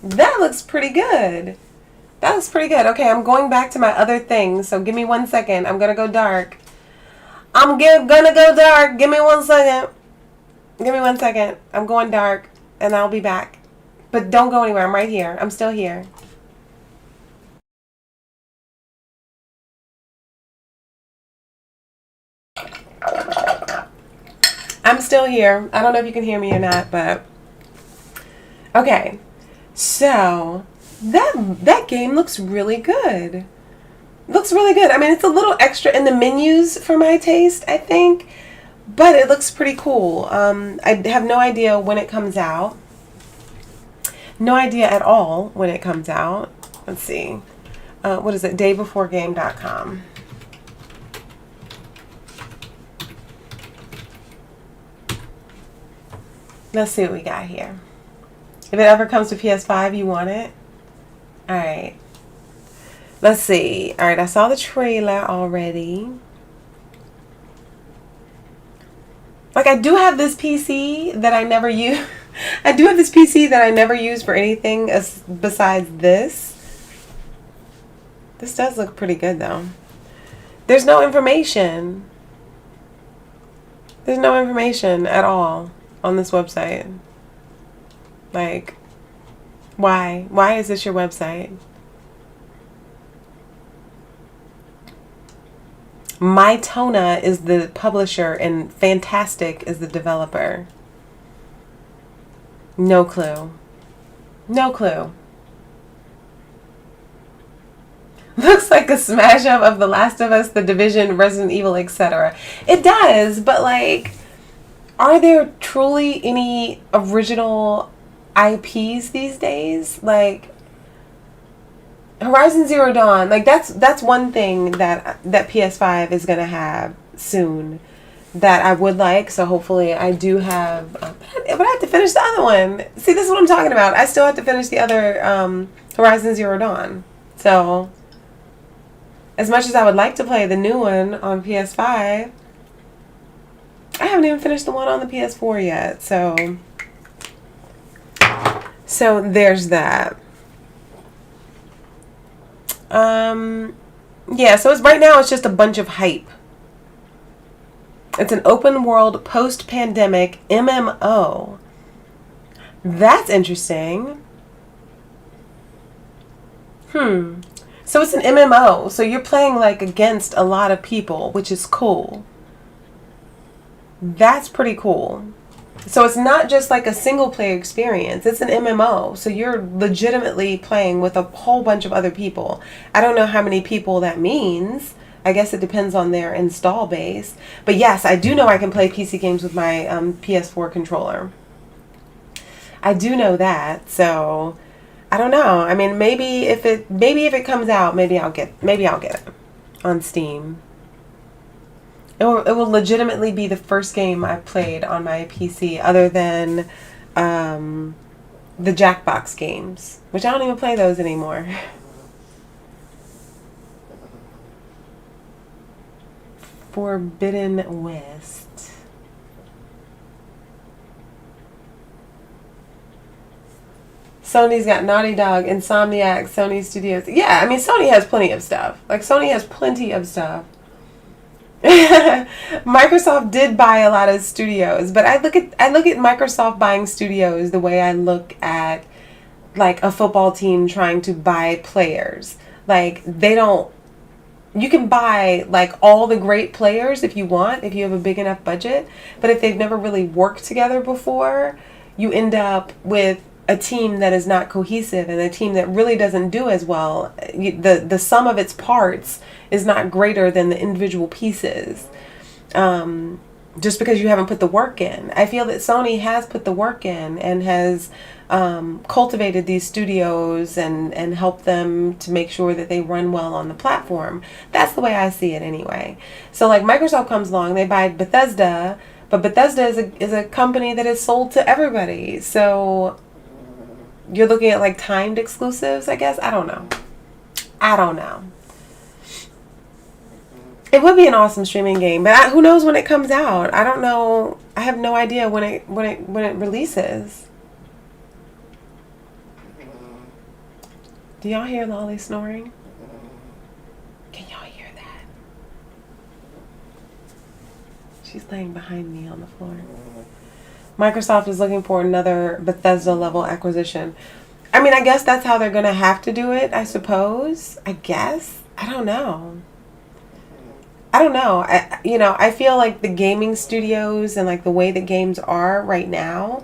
That looks pretty good. That looks pretty good. Okay, I'm going back to my other thing, so give me 1 second. I'm gonna go dark. Gonna go dark. Give me 1 second. Give me 1 second. I'm going dark, and I'll be back. But don't go anywhere. I'm right here. I'm still here. I'm still here. I don't know if you can hear me or not, but okay. So that game looks really good. Looks really good. I mean, it's a little extra in the menus for my taste, I think, but it looks pretty cool. I have no idea when it comes out. No idea at all when it comes out. Let's see. What is it? Daybeforegame.com. Let's see what we got here. If it ever comes to PS5, you want it? Alright. Let's see. Alright, I saw the trailer already. Like, I do have this PC that I never use. I do have this PC that I never use for anything besides this. This does look pretty good, though. There's no information. There's no information at all on this website. Like, why? Why is this your website? Mytona is the publisher and Fantastic is the developer. No clue. No clue. Looks like a smash up of The Last of Us, The Division, Resident Evil, etc. It does, but like, are there truly any original IPs these days? Like Horizon Zero Dawn, like that's one thing that PS5 is gonna have soon that I would like. So hopefully I do have, but I have to finish the other one. See, this is what I'm talking about. I still have to finish the other Horizon Zero Dawn. So as much as I would like to play the new one on PS5, I haven't even finished the one on the PS4 yet. So there's that. Yeah, so it's right now it's just a bunch of hype. It's an open world post-pandemic MMO. That's interesting. So it's an MMO, so you're playing like against a lot of people, which is cool. That's pretty cool. So it's not just like a single player experience. It's an MMO. So you're legitimately playing with a whole bunch of other people. I don't know how many people that means. I guess it depends on their install base. But yes, I do know I can play PC games with my PS4 controller. I do know that. So I don't know. I mean, maybe if it comes out, maybe I'll get it on Steam. It will legitimately be the first game I played on my PC other than the Jackbox games, which I don't even play those anymore. Forbidden West. Sony's got Naughty Dog, Insomniac, Sony Studios. Yeah, I mean, Sony has plenty of stuff. Like, Sony has plenty of stuff. Microsoft did buy a lot of studios, but I look at Microsoft buying studios the way I look at like a football team trying to buy players. Like, they don't, you can buy like all the great players if you want, if you have a big enough budget, but if they've never really worked together before, you end up with a team that is not cohesive and a team that really doesn't do as well. The sum of its parts is not greater than the individual pieces. Just because you haven't put the work in. I feel that Sony has put the work in and has cultivated these studios and helped them to make sure that they run well on the platform. That's the way I see it anyway. So like Microsoft comes along, they buy Bethesda, but Bethesda is a company that is sold to everybody. So you're looking at like timed exclusives, I guess. I don't know. It would be an awesome streaming game, but who knows when it comes out? I don't know. I have no idea when it releases. Do y'all hear Lolly snoring? Can y'all hear that? She's laying behind me on the floor. Microsoft is looking for another Bethesda level acquisition. I mean, I guess that's how they're going to have to do it, I suppose. I guess. I don't know. I feel like the gaming studios and like the way that games are right now,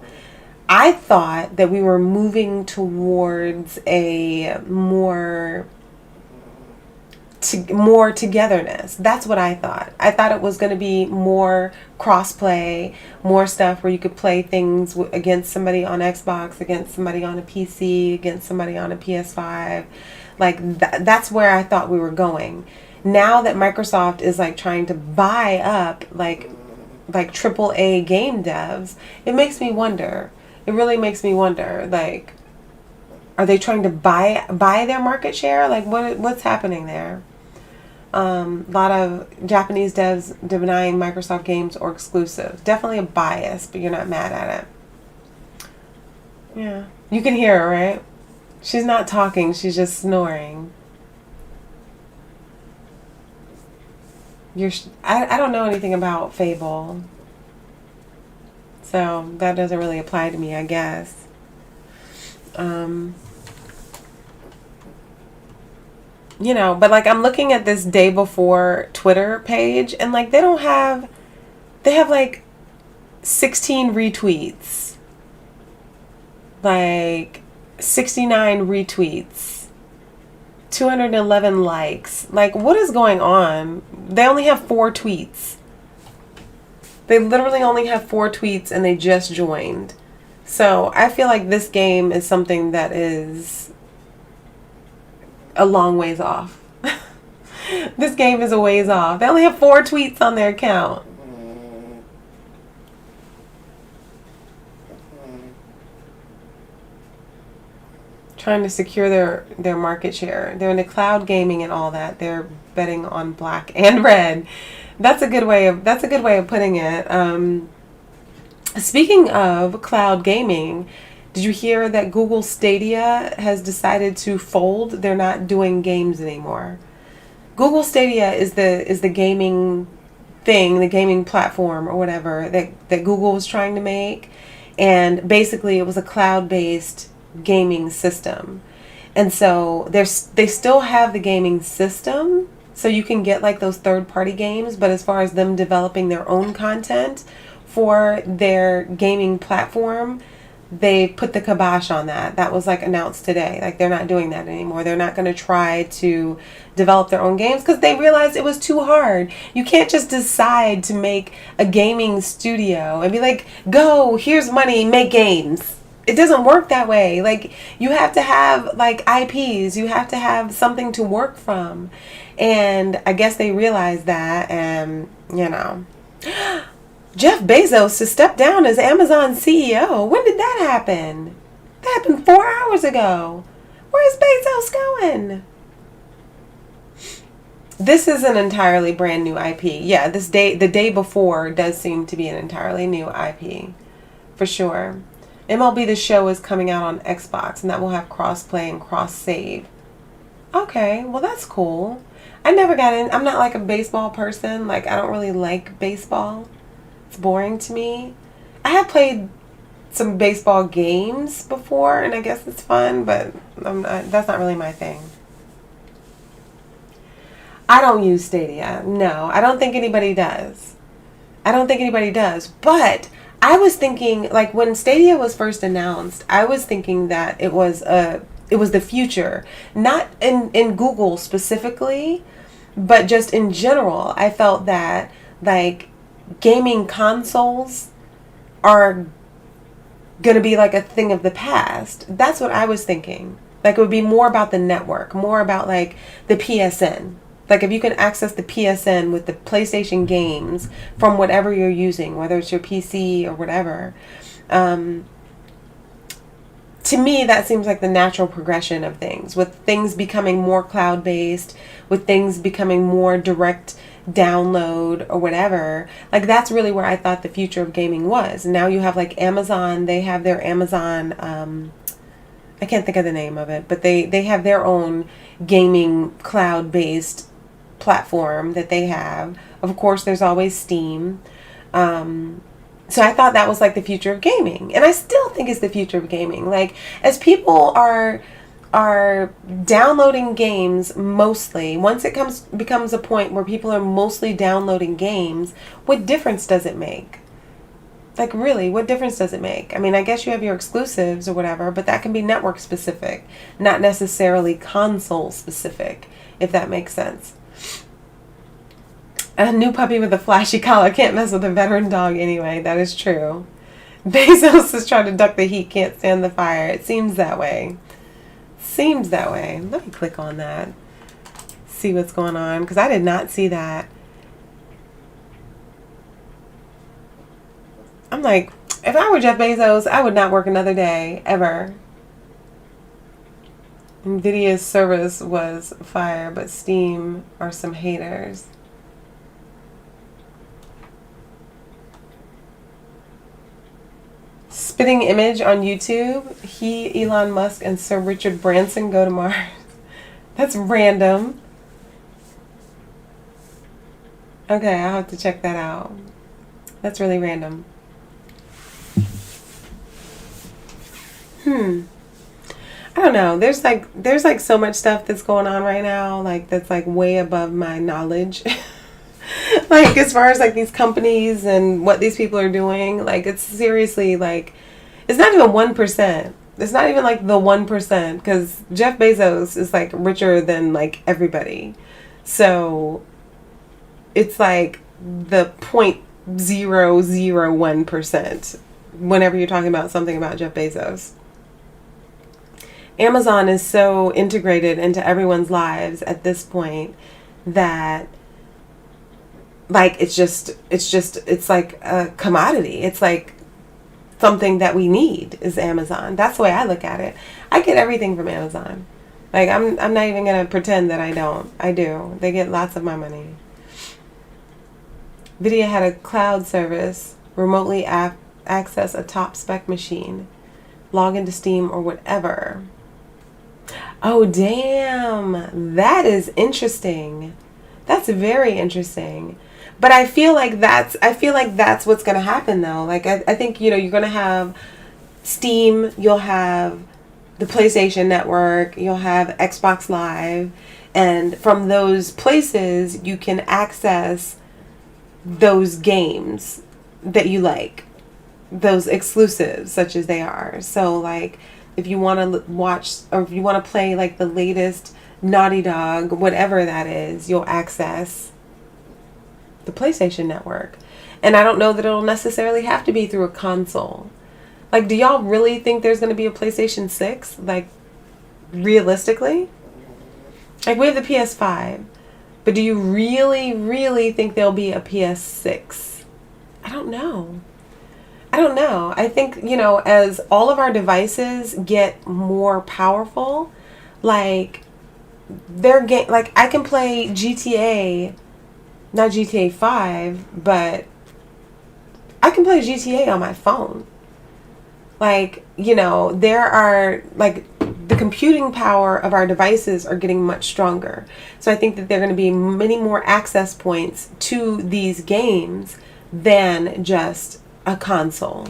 I thought that we were moving towards a more togetherness. That's what I thought. I thought it was going to be more cross-play, more stuff where you could play things against somebody on Xbox, against somebody on a PC, against somebody on a PS5. Like that's where I thought we were going. Now that Microsoft is like trying to buy up like AAA game devs, it makes me wonder. It really makes me wonder, like, are they trying to buy their market share? Like, what's happening there? A lot of Japanese devs denying Microsoft games or exclusives. Definitely a bias, but you're not mad at it. Yeah. You can hear her, right? She's not talking. She's just snoring. I don't know anything about Fable. So that doesn't really apply to me, I guess. But like I'm looking at this day before Twitter page and like they have like 16 retweets. Like 69 retweets. 211 likes. Like, what is going on? They only have 4 tweets. They literally only have 4 tweets and they just joined. So I feel like this game is something that is a long ways off. This game is a ways off. They only have 4 tweets on their account. Trying to secure their market share. They're into cloud gaming and all that. They're betting on black and red. That's a good way of putting it. Speaking of cloud gaming, did you hear that Google Stadia has decided to fold? They're not doing games anymore. Google Stadia is the gaming thing, the gaming platform or whatever that Google was trying to make, and basically it was a cloud-based gaming system. And so they still have the gaming system, so you can get like those third-party games, but as far as them developing their own content for their gaming platform, they put the kibosh on that. That was like announced today. Like they're not doing that anymore. They're not going to try to develop their own games because they realized it was too hard. You can't just decide to make a gaming studio and be like, go, here's money, make games. It doesn't work that way. Like you have to have like IPs. You have to have something to work from. And I guess they realized that, and Jeff Bezos to step down as Amazon CEO. When did that happen? That happened 4 hours ago. Where's Bezos going? This is an entirely brand new IP. Yeah, the day before does seem to be an entirely new IP, for sure. MLB The Show is coming out on Xbox, and that will have cross-play and cross-save. Okay, well that's cool. I never got in. I'm not like a baseball person. Like, I don't really like baseball. It's boring to me. I have played some baseball games before, and I guess it's fun, but that's not really my thing. I don't use Stadia. No, I don't think anybody does. But I was thinking, like, when Stadia was first announced, I was thinking that it was the future, not in Google specifically, but just in general. I felt that, like, gaming consoles are going to be like a thing of the past. That's what I was thinking. Like, it would be more about the network, more about like the PSN. Like, if you can access the PSN with the PlayStation games from whatever you're using, whether it's your PC or whatever, to me, that seems like the natural progression of things, with things becoming more cloud-based, with things becoming more direct download or whatever. Like, that's really where I thought the future of gaming was. Now you have like Amazon, they have their Amazon, I can't think of the name of it, but they have their own gaming cloud-based platform that they have. Of course, there's always Steam. So I thought that was like the future of gaming, and I still think it's the future of gaming. Like, as people are downloading games mostly, once it becomes a point where people are mostly downloading games, what difference does it make? Like, really, what difference does it make? I mean, I guess you have your exclusives or whatever, but that can be network specific, not necessarily console specific, if that makes sense. A new puppy with a flashy collar can't mess with a veteran dog anyway. That is true. Bezos is trying to duck the heat, can't stand the fire. It seems that way. Let me click on that. See what's going on, because I did not see that. I'm like, if I were Jeff Bezos, I would not work another day, ever. Nvidia's service was fire, but Steam are some haters. Spitting image on YouTube. He, Elon Musk, and Sir Richard Branson go to Mars. That's random. Okay, I'll have to check that out. That's really random. I don't know. There's like so much stuff that's going on right now, like, that's like way above my knowledge. Like, as far as like these companies and what these people are doing, like, it's seriously like, it's not even 1%. It's not even like the 1%, because Jeff Bezos is like richer than like everybody. So it's like the 0.001% whenever you're talking about something about Jeff Bezos. Amazon is so integrated into everyone's lives at this point that, like, it's like a commodity. It's like something that we need is Amazon. That's the way I look at it. I get everything from Amazon. Like, I'm not even gonna pretend that I don't. I do. They get lots of my money. Nvidia had a cloud service, remotely access a top spec machine, log into Steam or whatever. Oh, damn. That is interesting. That's very interesting. But I feel like that's what's going to happen, though. Like, I think, you're going to have Steam, you'll have the PlayStation Network, you'll have Xbox Live, and from those places, you can access those games that you like, those exclusives, such as they are. So, like, if you want to watch, or if you want to play, like, the latest Naughty Dog, whatever that is, you'll access the PlayStation Network. And I don't know that it'll necessarily have to be through a console. Like, do y'all really think there's going to be a PlayStation 6? Like, realistically? Like, we have the PS5. But do you really, really think there'll be a PS6? I don't know. I think, as all of our devices get more powerful, like, like, I can play GTA, not GTA 5, but I can play GTA on my phone. Like, you know, there are, like, the computing power of our devices are getting much stronger. So I think that there are going to be many more access points to these games than just a console.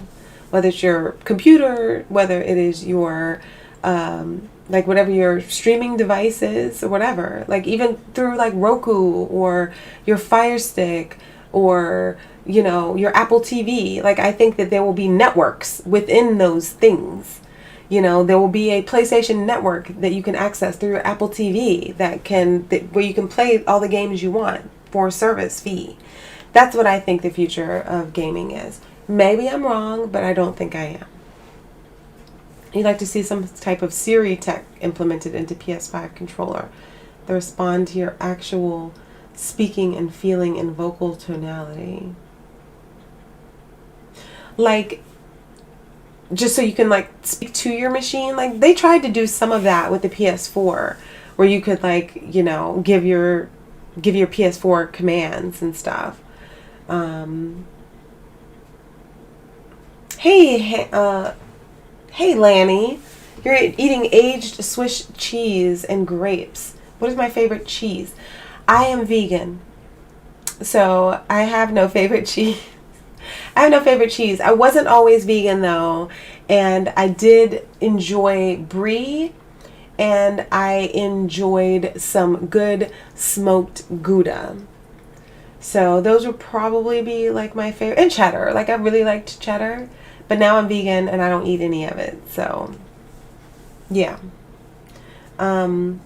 Whether it's your computer, whether it is your, like, whatever your streaming device is or whatever. Like, even through, like, Roku or your Fire Stick or, you know, your Apple TV. Like, I think that there will be networks within those things. You know, there will be a PlayStation network that you can access through your Apple TV where you can play all the games you want for a service fee. That's what I think the future of gaming is. Maybe I'm wrong, but I don't think I am. You'd like to see some type of Siri tech implemented into PS5 controller that respond to your actual speaking and feeling and vocal tonality. Like, just so you can, like, speak to your machine. Like, they tried to do some of that with the PS4, where you could, like, you know, give your PS4 commands and stuff. Hey Lanny, you're eating aged Swiss cheese and grapes. What is my favorite cheese? I am vegan, so I have no favorite cheese. I have no favorite cheese. I wasn't always vegan though, and I did enjoy brie, and I enjoyed some good smoked Gouda. So those would probably be like my favorite. And cheddar. Like, I really liked cheddar, but now I'm vegan and I don't eat any of it. So yeah. Oh,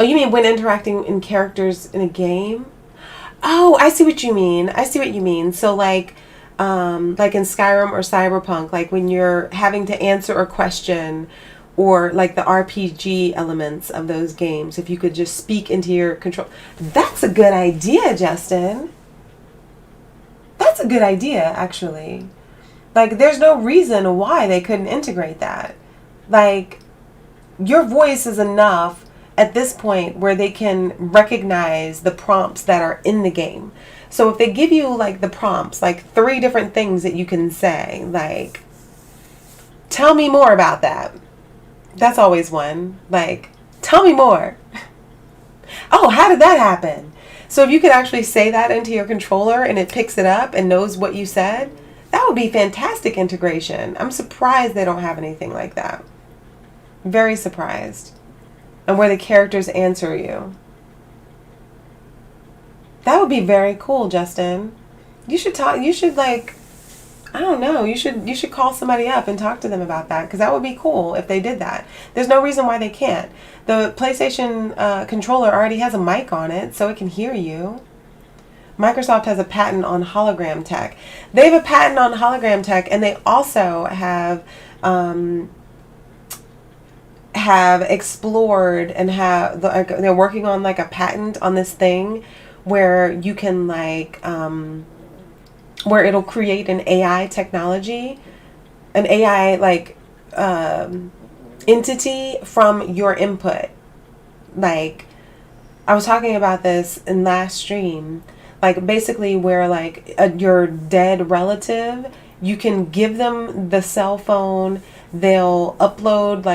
you mean when interacting in characters in a game? Oh, I see what you mean. I see what you mean. So like in Skyrim or Cyberpunk, like when you're having to answer a question, or like the RPG elements of those games, if you could just speak into your control. That's a good idea, Justin. That's a good idea, actually. Like, there's no reason why they couldn't integrate that. Like, your voice is enough at this point where they can recognize the prompts that are in the game. So if they give you, like, the prompts, like 3 different things that you can say, like, tell me more about that. That's always one. Like, tell me more. Oh, how did that happen? So if you could actually say that into your controller and it picks it up and knows what you said, that would be fantastic integration. I'm surprised they don't have anything like that. Very surprised. And where the characters answer you. That would be very cool, Justin. You should like, I don't know, you should call somebody up and talk to them about that, because that would be cool if they did that. There's no reason why they can't. The PlayStation controller already has a mic on it, so it can hear you. Microsoft has a patent on hologram tech. They have a patent on hologram tech, and they also have explored and they're working on like a patent on this thing where you can like where it'll create an AI technology, an AI like entity from your input. Like, I was talking about this in last stream, like basically where like your dead relative, you can give them the cell phone, they'll upload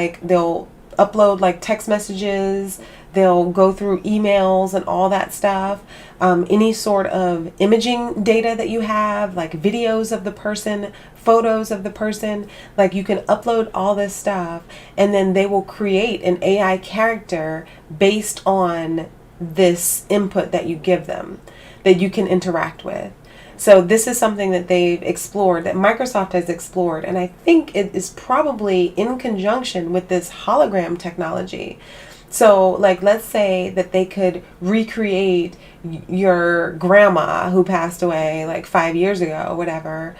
like text messages, they'll go through emails and all that stuff. Any sort of imaging data that you have, like videos of the person, photos of the person, like you can upload all this stuff, and then they will create an AI character based on this input that you give them, that you can interact with. So this is something that they've explored, that Microsoft has explored, and I think it is probably in conjunction with this hologram technology. So, like, let's say that they could recreate your grandma who passed away like 5 years ago, or whatever.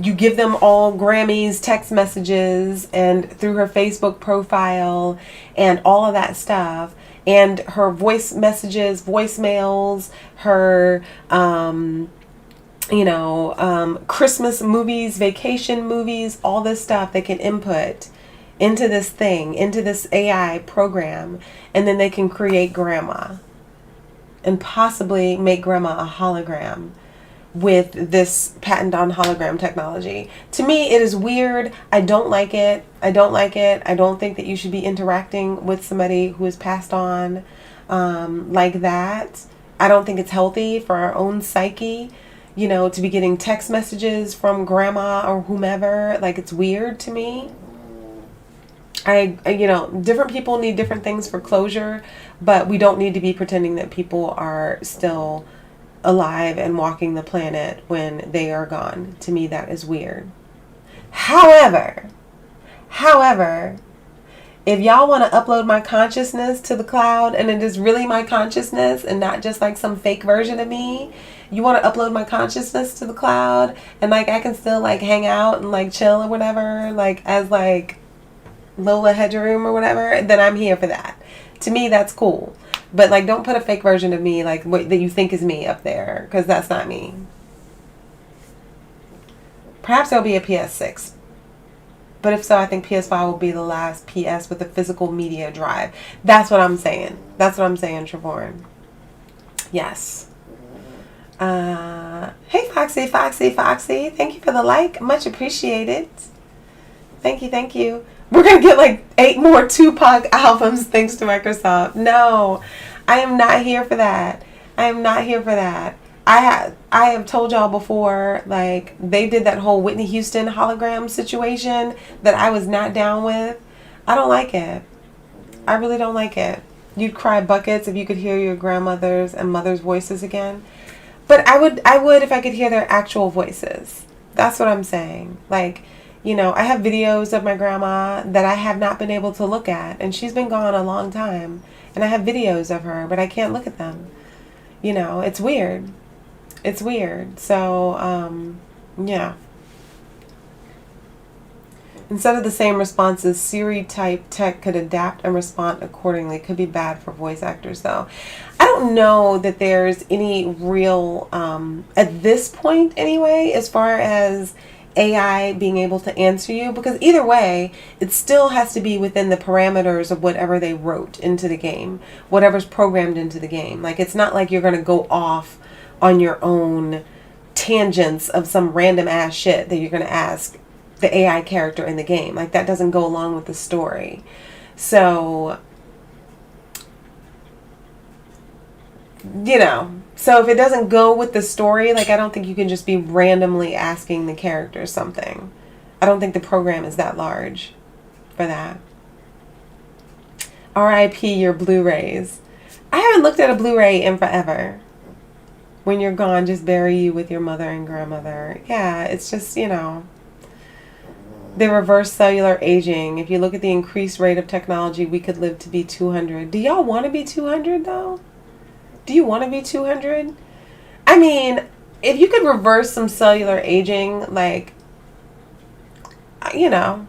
You give them all Grammy's text messages and through her Facebook profile and all of that stuff, and her voice messages, voicemails, her Christmas movies, vacation movies, all this stuff they can input into this thing, into this AI program, and then they can create grandma and possibly make grandma a hologram with this patent on hologram technology. To me, it is weird. I don't like it. I don't like it. I don't think that you should be interacting with somebody who is passed on like that. I don't think it's healthy for our own psyche, you know, to be getting text messages from grandma or whomever. Like, it's weird to me. You know, different people need different things for closure, but we don't need to be pretending that people are still alive and walking the planet when they are gone. To me, that is weird. However, if y'all want to upload my consciousness to the cloud and it is really my consciousness and not just like some fake version of me, you want to upload my consciousness to the cloud and like I can still like hang out and like chill or whatever, like as like Lola Hedgeroom or whatever, then I'm here for that. To me, that's cool. But like, don't put a fake version of me like what that you think is me up there, because that's not me. Perhaps there'll be a PS6. But if so, I think PS5 will be the last PS with a physical media drive. That's what I'm saying. That's what I'm saying, Trevorn. Yes. Hey, Foxy. Thank you for the like. Much appreciated. Thank you. We're going to get like 8 more Tupac albums thanks to Microsoft. No, I am not here for that. I have told y'all before, like, they did that whole Whitney Houston hologram situation that I was not down with. I don't like it. I really don't like it. You'd cry buckets if you could hear your grandmother's and mother's voices again. But I would if I could hear their actual voices. That's what I'm saying. Like, you know, I have videos of my grandma that I have not been able to look at, and she's been gone a long time, and I have videos of her, but I can't look at them. You know, it's weird. So, yeah. Instead of the same responses, Siri type tech could adapt and respond accordingly. Could be bad for voice actors, though. I don't know that there's any real, at this point anyway, as far as AI being able to answer you, because either way, it still has to be within the parameters of whatever they wrote into the game, whatever's programmed into the game. Like, it's not like you're going to go off on your own tangents of some random ass shit that you're going to ask the AI character in the game. Like, that doesn't go along with the story. So, you know, so if it doesn't go with the story, like, I don't think you can just be randomly asking the character something. I don't think the program is that large for that. RIP your Blu-rays. I haven't looked at a Blu-ray in forever. When you're gone, just bury you with your mother and grandmother. Yeah, it's just, you know, the reverse cellular aging. If you look at the increased rate of technology, we could live to be 200. Do y'all want to be 200 though? Do you want to be 200? I mean, if you could reverse some cellular aging, like, you know,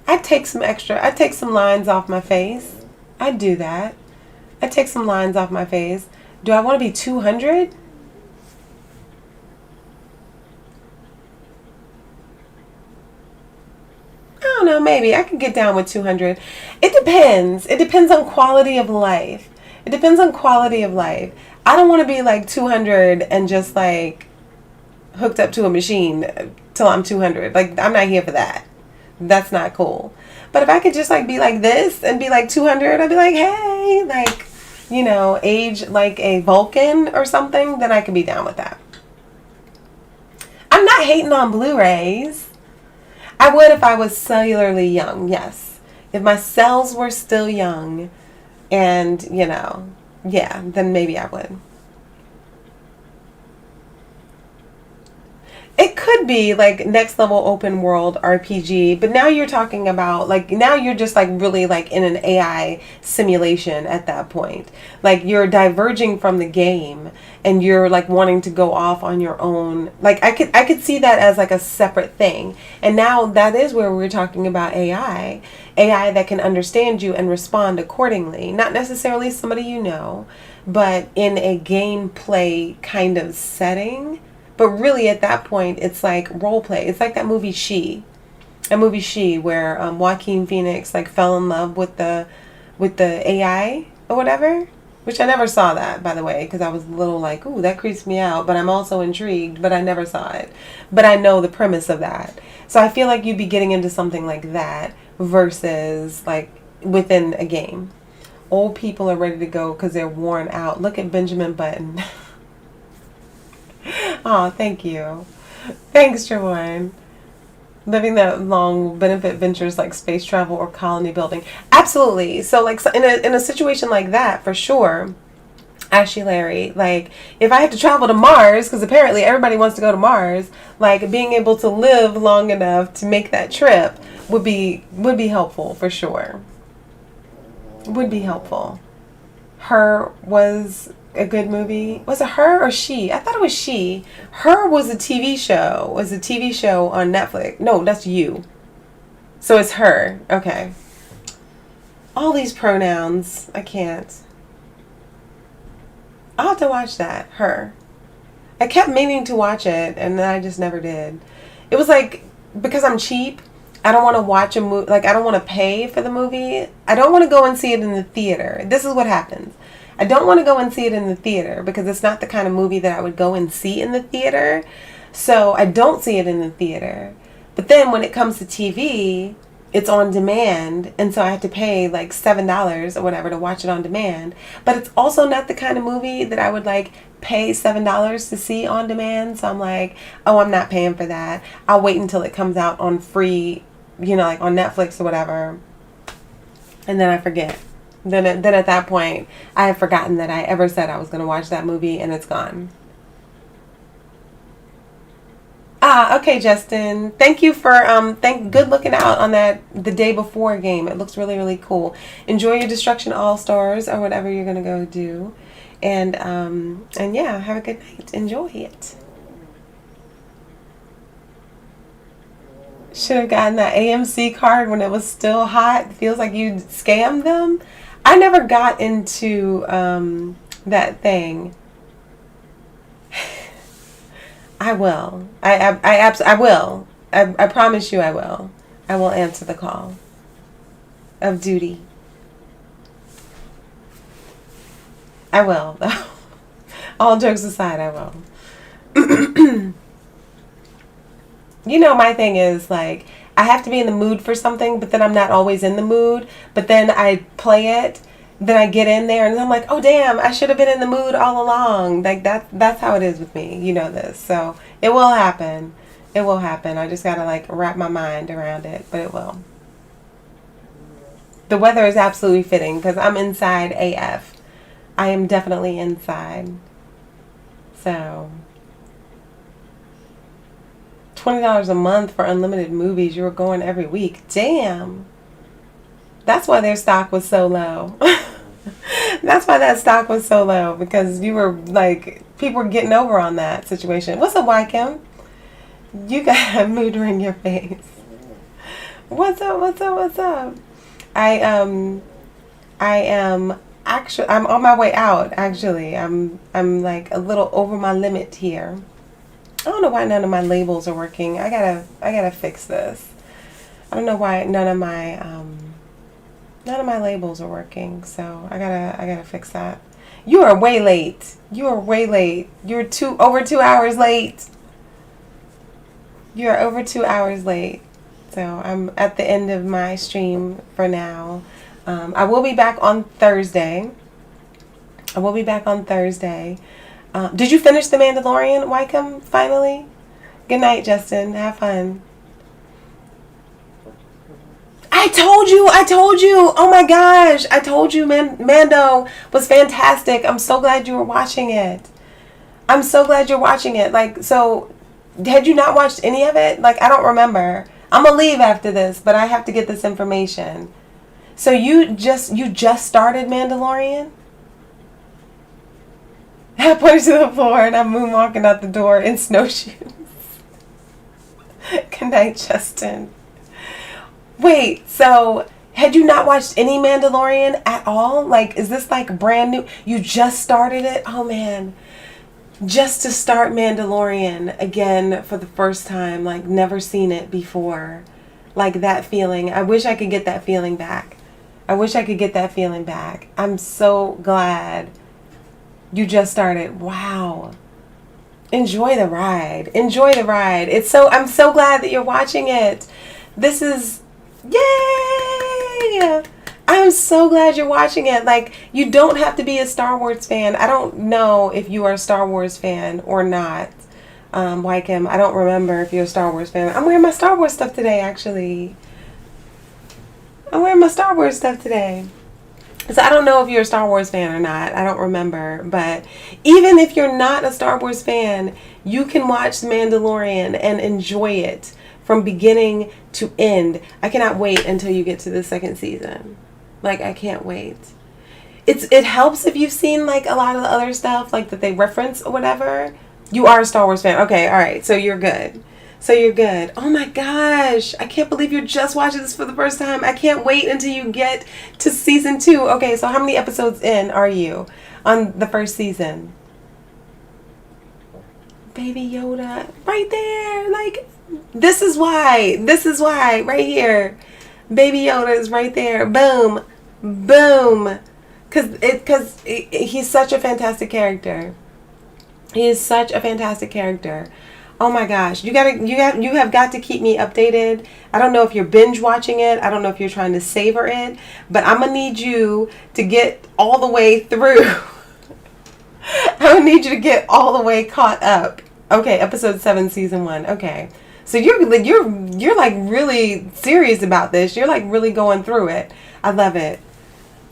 I'd take some lines off my face. I'd do that. I'd take some lines off my face. Do I want to be 200? I don't know, maybe. I could get down with 200. It depends. It depends on quality of life. I don't want to be like 200 and just like hooked up to a machine till I'm 200. Like, I'm not here for that. That's not cool. But if I could just like be like this and be like 200, I'd be like, hey, like, you know, age like a Vulcan or something, then I could be down with that. I'm not hating on Blu-rays. I would if I was cellularly young, yes. If my cells were still young and, you know, yeah, then maybe I would. It could be like next level open world RPG, but now you're talking about like, now you're just like really like in an AI simulation at that point. Like, you're diverging from the game and you're like wanting to go off on your own. Like, I could see that as like a separate thing. And now that is where we're talking about AI that can understand you and respond accordingly. Not necessarily somebody you know, but in a gameplay kind of setting. But really, at that point, it's like role play. It's like that movie She, where Joaquin Phoenix like fell in love with the AI or whatever. which I never saw that, by the way, because I was a little like, ooh, that creeps me out, but I'm also intrigued, but I never saw it. But I know the premise of that. So I feel like you'd be getting into something like that versus like within a game. Old people are ready to go because they're worn out. Look at Benjamin Button. Oh, thank you. Thanks, Trevor. Living that long benefit ventures like space travel or colony building. Absolutely. So like in a situation like that, for sure, Ashley Larry, like if I had to travel to Mars, because apparently everybody wants to go to Mars, like being able to live long enough to make that trip would be helpful for sure. Would be helpful. Her was a good movie. Was it Her or She? I thought it was She. Her was a TV show. Was a TV show on Netflix. No, that's You. So it's Her. Okay. All these pronouns. I can't. I'll have to watch that. Her. I kept meaning to watch it and then I just never did. It was like, because I'm cheap, I don't want to watch a movie. Like, I don't want to pay for the movie. I don't want to go and see it in the theater. This is what happens. I don't want to go and see it in the theater because it's not the kind of movie that I would go and see in the theater. So I don't see it in the theater. But then when it comes to TV, it's on demand. And so I have to pay like $7 or whatever to watch it on demand. But it's also not the kind of movie that I would like pay $7 to see on demand. So I'm like, oh, I'm not paying for that. I'll wait until it comes out on free, like on Netflix or whatever. And then I forget. Then at that point, I have forgotten that I ever said I was going to watch that movie, and it's gone. Okay, Justin. Thank you for good looking out on that The Day Before game. It looks really, really cool. Enjoy your Destruction All Stars or whatever you're going to go do, and yeah, have a good night. Enjoy it. Should have gotten that AMC card when it was still hot. Feels like you scammed them. I never got into that thing. I will. I will. I promise you I will. I will answer the call of duty. I will. All jokes aside, I will. My thing is like, I have to be in the mood for something, but then I'm not always in the mood. But then I play it, then I get in there, and I'm like, oh damn, I should have been in the mood all along. Like that's how it is with me. You know this, so it will happen. It will happen. I just gotta like wrap my mind around it, but it will. The weather is absolutely fitting because I'm inside AF. I am definitely inside. So. $20 a month for unlimited movies. You were going every week. Damn. That's why their stock was so low. That's why that stock was so low, because you were like, people were getting over on that situation. What's up, Wycam? You got a mood ring your face. What's up? What's up? What's up? I am actually, I'm on my way out. Actually, I'm like a little over my limit here. I don't know why none of my labels are working. I gotta fix this. I don't know why none of my labels are working. So I gotta fix that. You are way late. You are way late. You're over 2 hours late. You are over 2 hours late. So I'm at the end of my stream for now. I will be back on Thursday. Did you finish The Mandalorian, Wycombe, finally? Good night, Justin. Have fun. I told you. Oh my gosh. I told you, Mando was fantastic. I'm so glad you were watching it. I'm so glad you're watching it. Like, so, had you not watched any of it? Like, I don't remember. I'm going to leave after this, but I have to get this information. So you just started Mandalorian? Halfway to the floor, and I'm moonwalking out the door in snowshoes. Good night, Justin. Wait, so had you not watched any Mandalorian at all? Like, is this like brand new? You just started it? Oh man. Just to start Mandalorian again for the first time, like never seen it before. Like that feeling. I wish I could get that feeling back. I wish I could get that feeling back. I'm so glad you just started. Wow. Enjoy the ride. Enjoy the ride. I'm so glad that you're watching it. This is, yay! I'm so glad you're watching it. Like, you don't have to be a Star Wars fan. I don't know if you are a Star Wars fan or not. Wycam, I don't remember if you're a Star Wars fan. I'm wearing my Star Wars stuff today, actually. I'm wearing my Star Wars stuff today. So I don't know if you're a Star Wars fan or not. I don't remember. But even if you're not a Star Wars fan, you can watch The Mandalorian and enjoy it from beginning to end. I cannot wait until you get to the second season. Like, I can't wait. It helps if you've seen like a lot of the other stuff, like that they reference or whatever. You are a Star Wars fan. Okay, all right. So you're good. So you're good. Oh my gosh. I can't believe you're just watching this for the first time. I can't wait until you get to season 2. Okay, so how many episodes in are you on the first season? Baby Yoda. Right there. Like, this is why. This is why. Right here. Baby Yoda is right there. Boom. Boom. Because he's such a fantastic character. He is such a fantastic character. Oh my gosh, you have got to keep me updated. I don't know if you're binge watching it. I don't know if you're trying to savor it, but I'm gonna need you to get all the way through. I'm gonna need you to get all the way caught up. Okay, episode 7, season 1. Okay, so you're like really serious about this. You're like really going through it. I love it.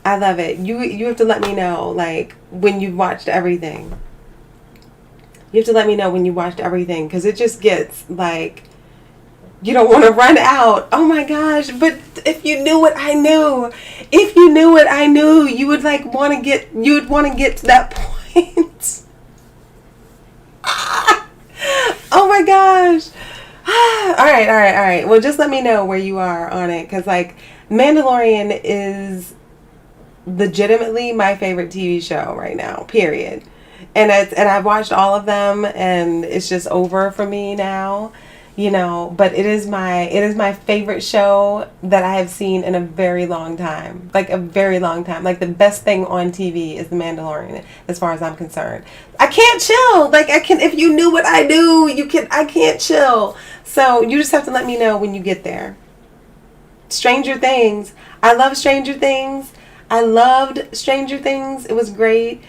I love it. You have to let me know like when you've watched everything. You have to let me know when you watched everything, because it just gets like, you don't want to run out. Oh my gosh. But if you knew what I knew, you would like want to get to that point. Oh my gosh. All right. Well, just let me know where you are on it, because like Mandalorian is legitimately my favorite TV show right now, period. And I've watched all of them, and it's just over for me now, you know. But it is my favorite show that I have seen in a very long time, like a very long time. Like the best thing on TV is The Mandalorian, as far as I'm concerned. I can't chill. Like if you knew what I knew, I can't chill. So you just have to let me know when you get there. Stranger Things. I love Stranger Things. I loved Stranger Things. It was great.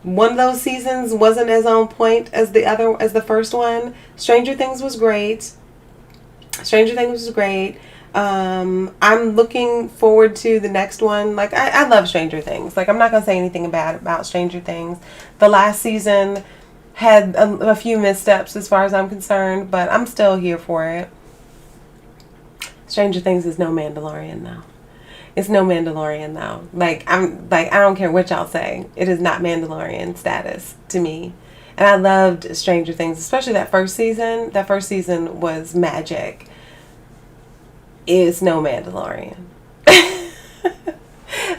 One of those seasons wasn't as on point as the first one. Stranger Things was great. I'm looking forward to the next one. Like, I love Stranger Things. Like, I'm not going to say anything bad about Stranger Things. The last season had a few missteps as far as I'm concerned, but I'm still here for it. Stranger Things is no Mandalorian, though. It's no Mandalorian though. I don't care what y'all say. It is not Mandalorian status to me. And I loved Stranger Things, especially that first season. That first season was magic. It's no Mandalorian.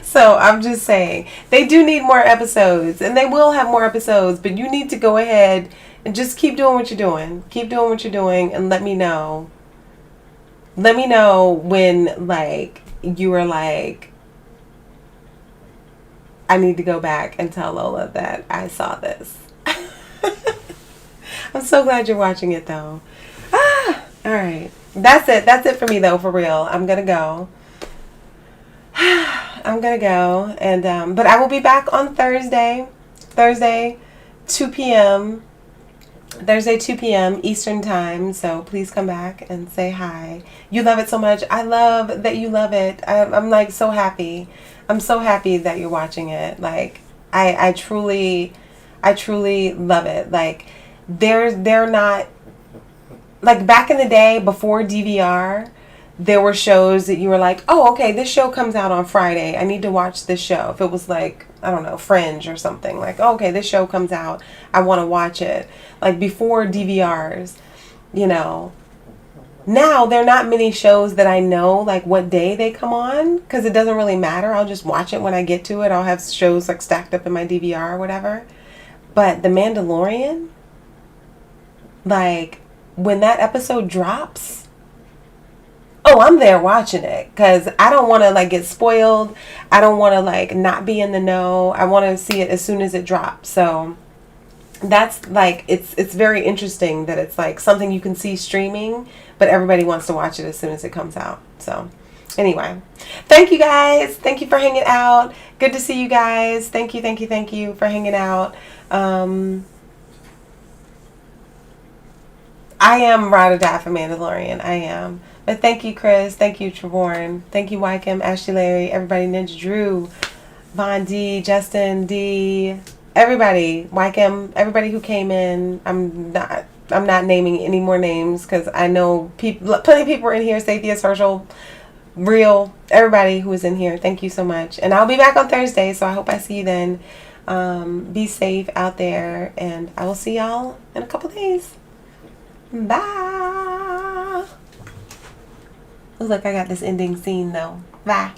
So I'm just saying, they do need more episodes, and they will have more episodes, but you need to go ahead and just keep doing what you're doing. Keep doing what you're doing, and let me know. Let me know when like you were like, I need to go back and tell Lola that I saw this. I'm so glad you're watching it though. All right. That's it for me though, for real. I'm going to go. And, but I will be back on Thursday 2 p.m. Eastern time, so please come back and say hi. You love it so much. I love that you love it. I'm like so happy. I'm so happy that you're watching it. Like I truly love it. Like they're not like back in the day before DVR. There were shows that you were like, oh, okay, this show comes out on Friday. I need to watch this show. If it was like, I don't know, Fringe or something. Like, oh, okay, this show comes out. I want to watch it. Like before DVRs, you know. Now, there are not many shows that I know, like, what day they come on. Because it doesn't really matter. I'll just watch it when I get to it. I'll have shows, like, stacked up in my DVR or whatever. But The Mandalorian, like, when that episode drops, oh, I'm there watching it because I don't want to like get spoiled. I don't want to like not be in the know. I want to see it as soon as it drops. So that's like it's very interesting that it's like something you can see streaming, but everybody wants to watch it as soon as it comes out. So anyway, thank you guys. Thank you for hanging out. Good to see you guys. Thank you for hanging out. I am ride or die for Mandalorian. I am. But thank you, Chris. Thank you, Trevorn. Thank you, Wycam, Ashley, Larry, everybody, Ninja Drew, Von D, Justin D, everybody, Wycam, everybody who came in. I'm not naming any more names because I know people. Plenty of people are in here. Sathius, Herschel, Real, everybody who is in here. Thank you so much. And I'll be back on Thursday, so I hope I see you then. Be safe out there, and I will see y'all in a couple days. Bye. Looks like I got this ending scene though. Bye.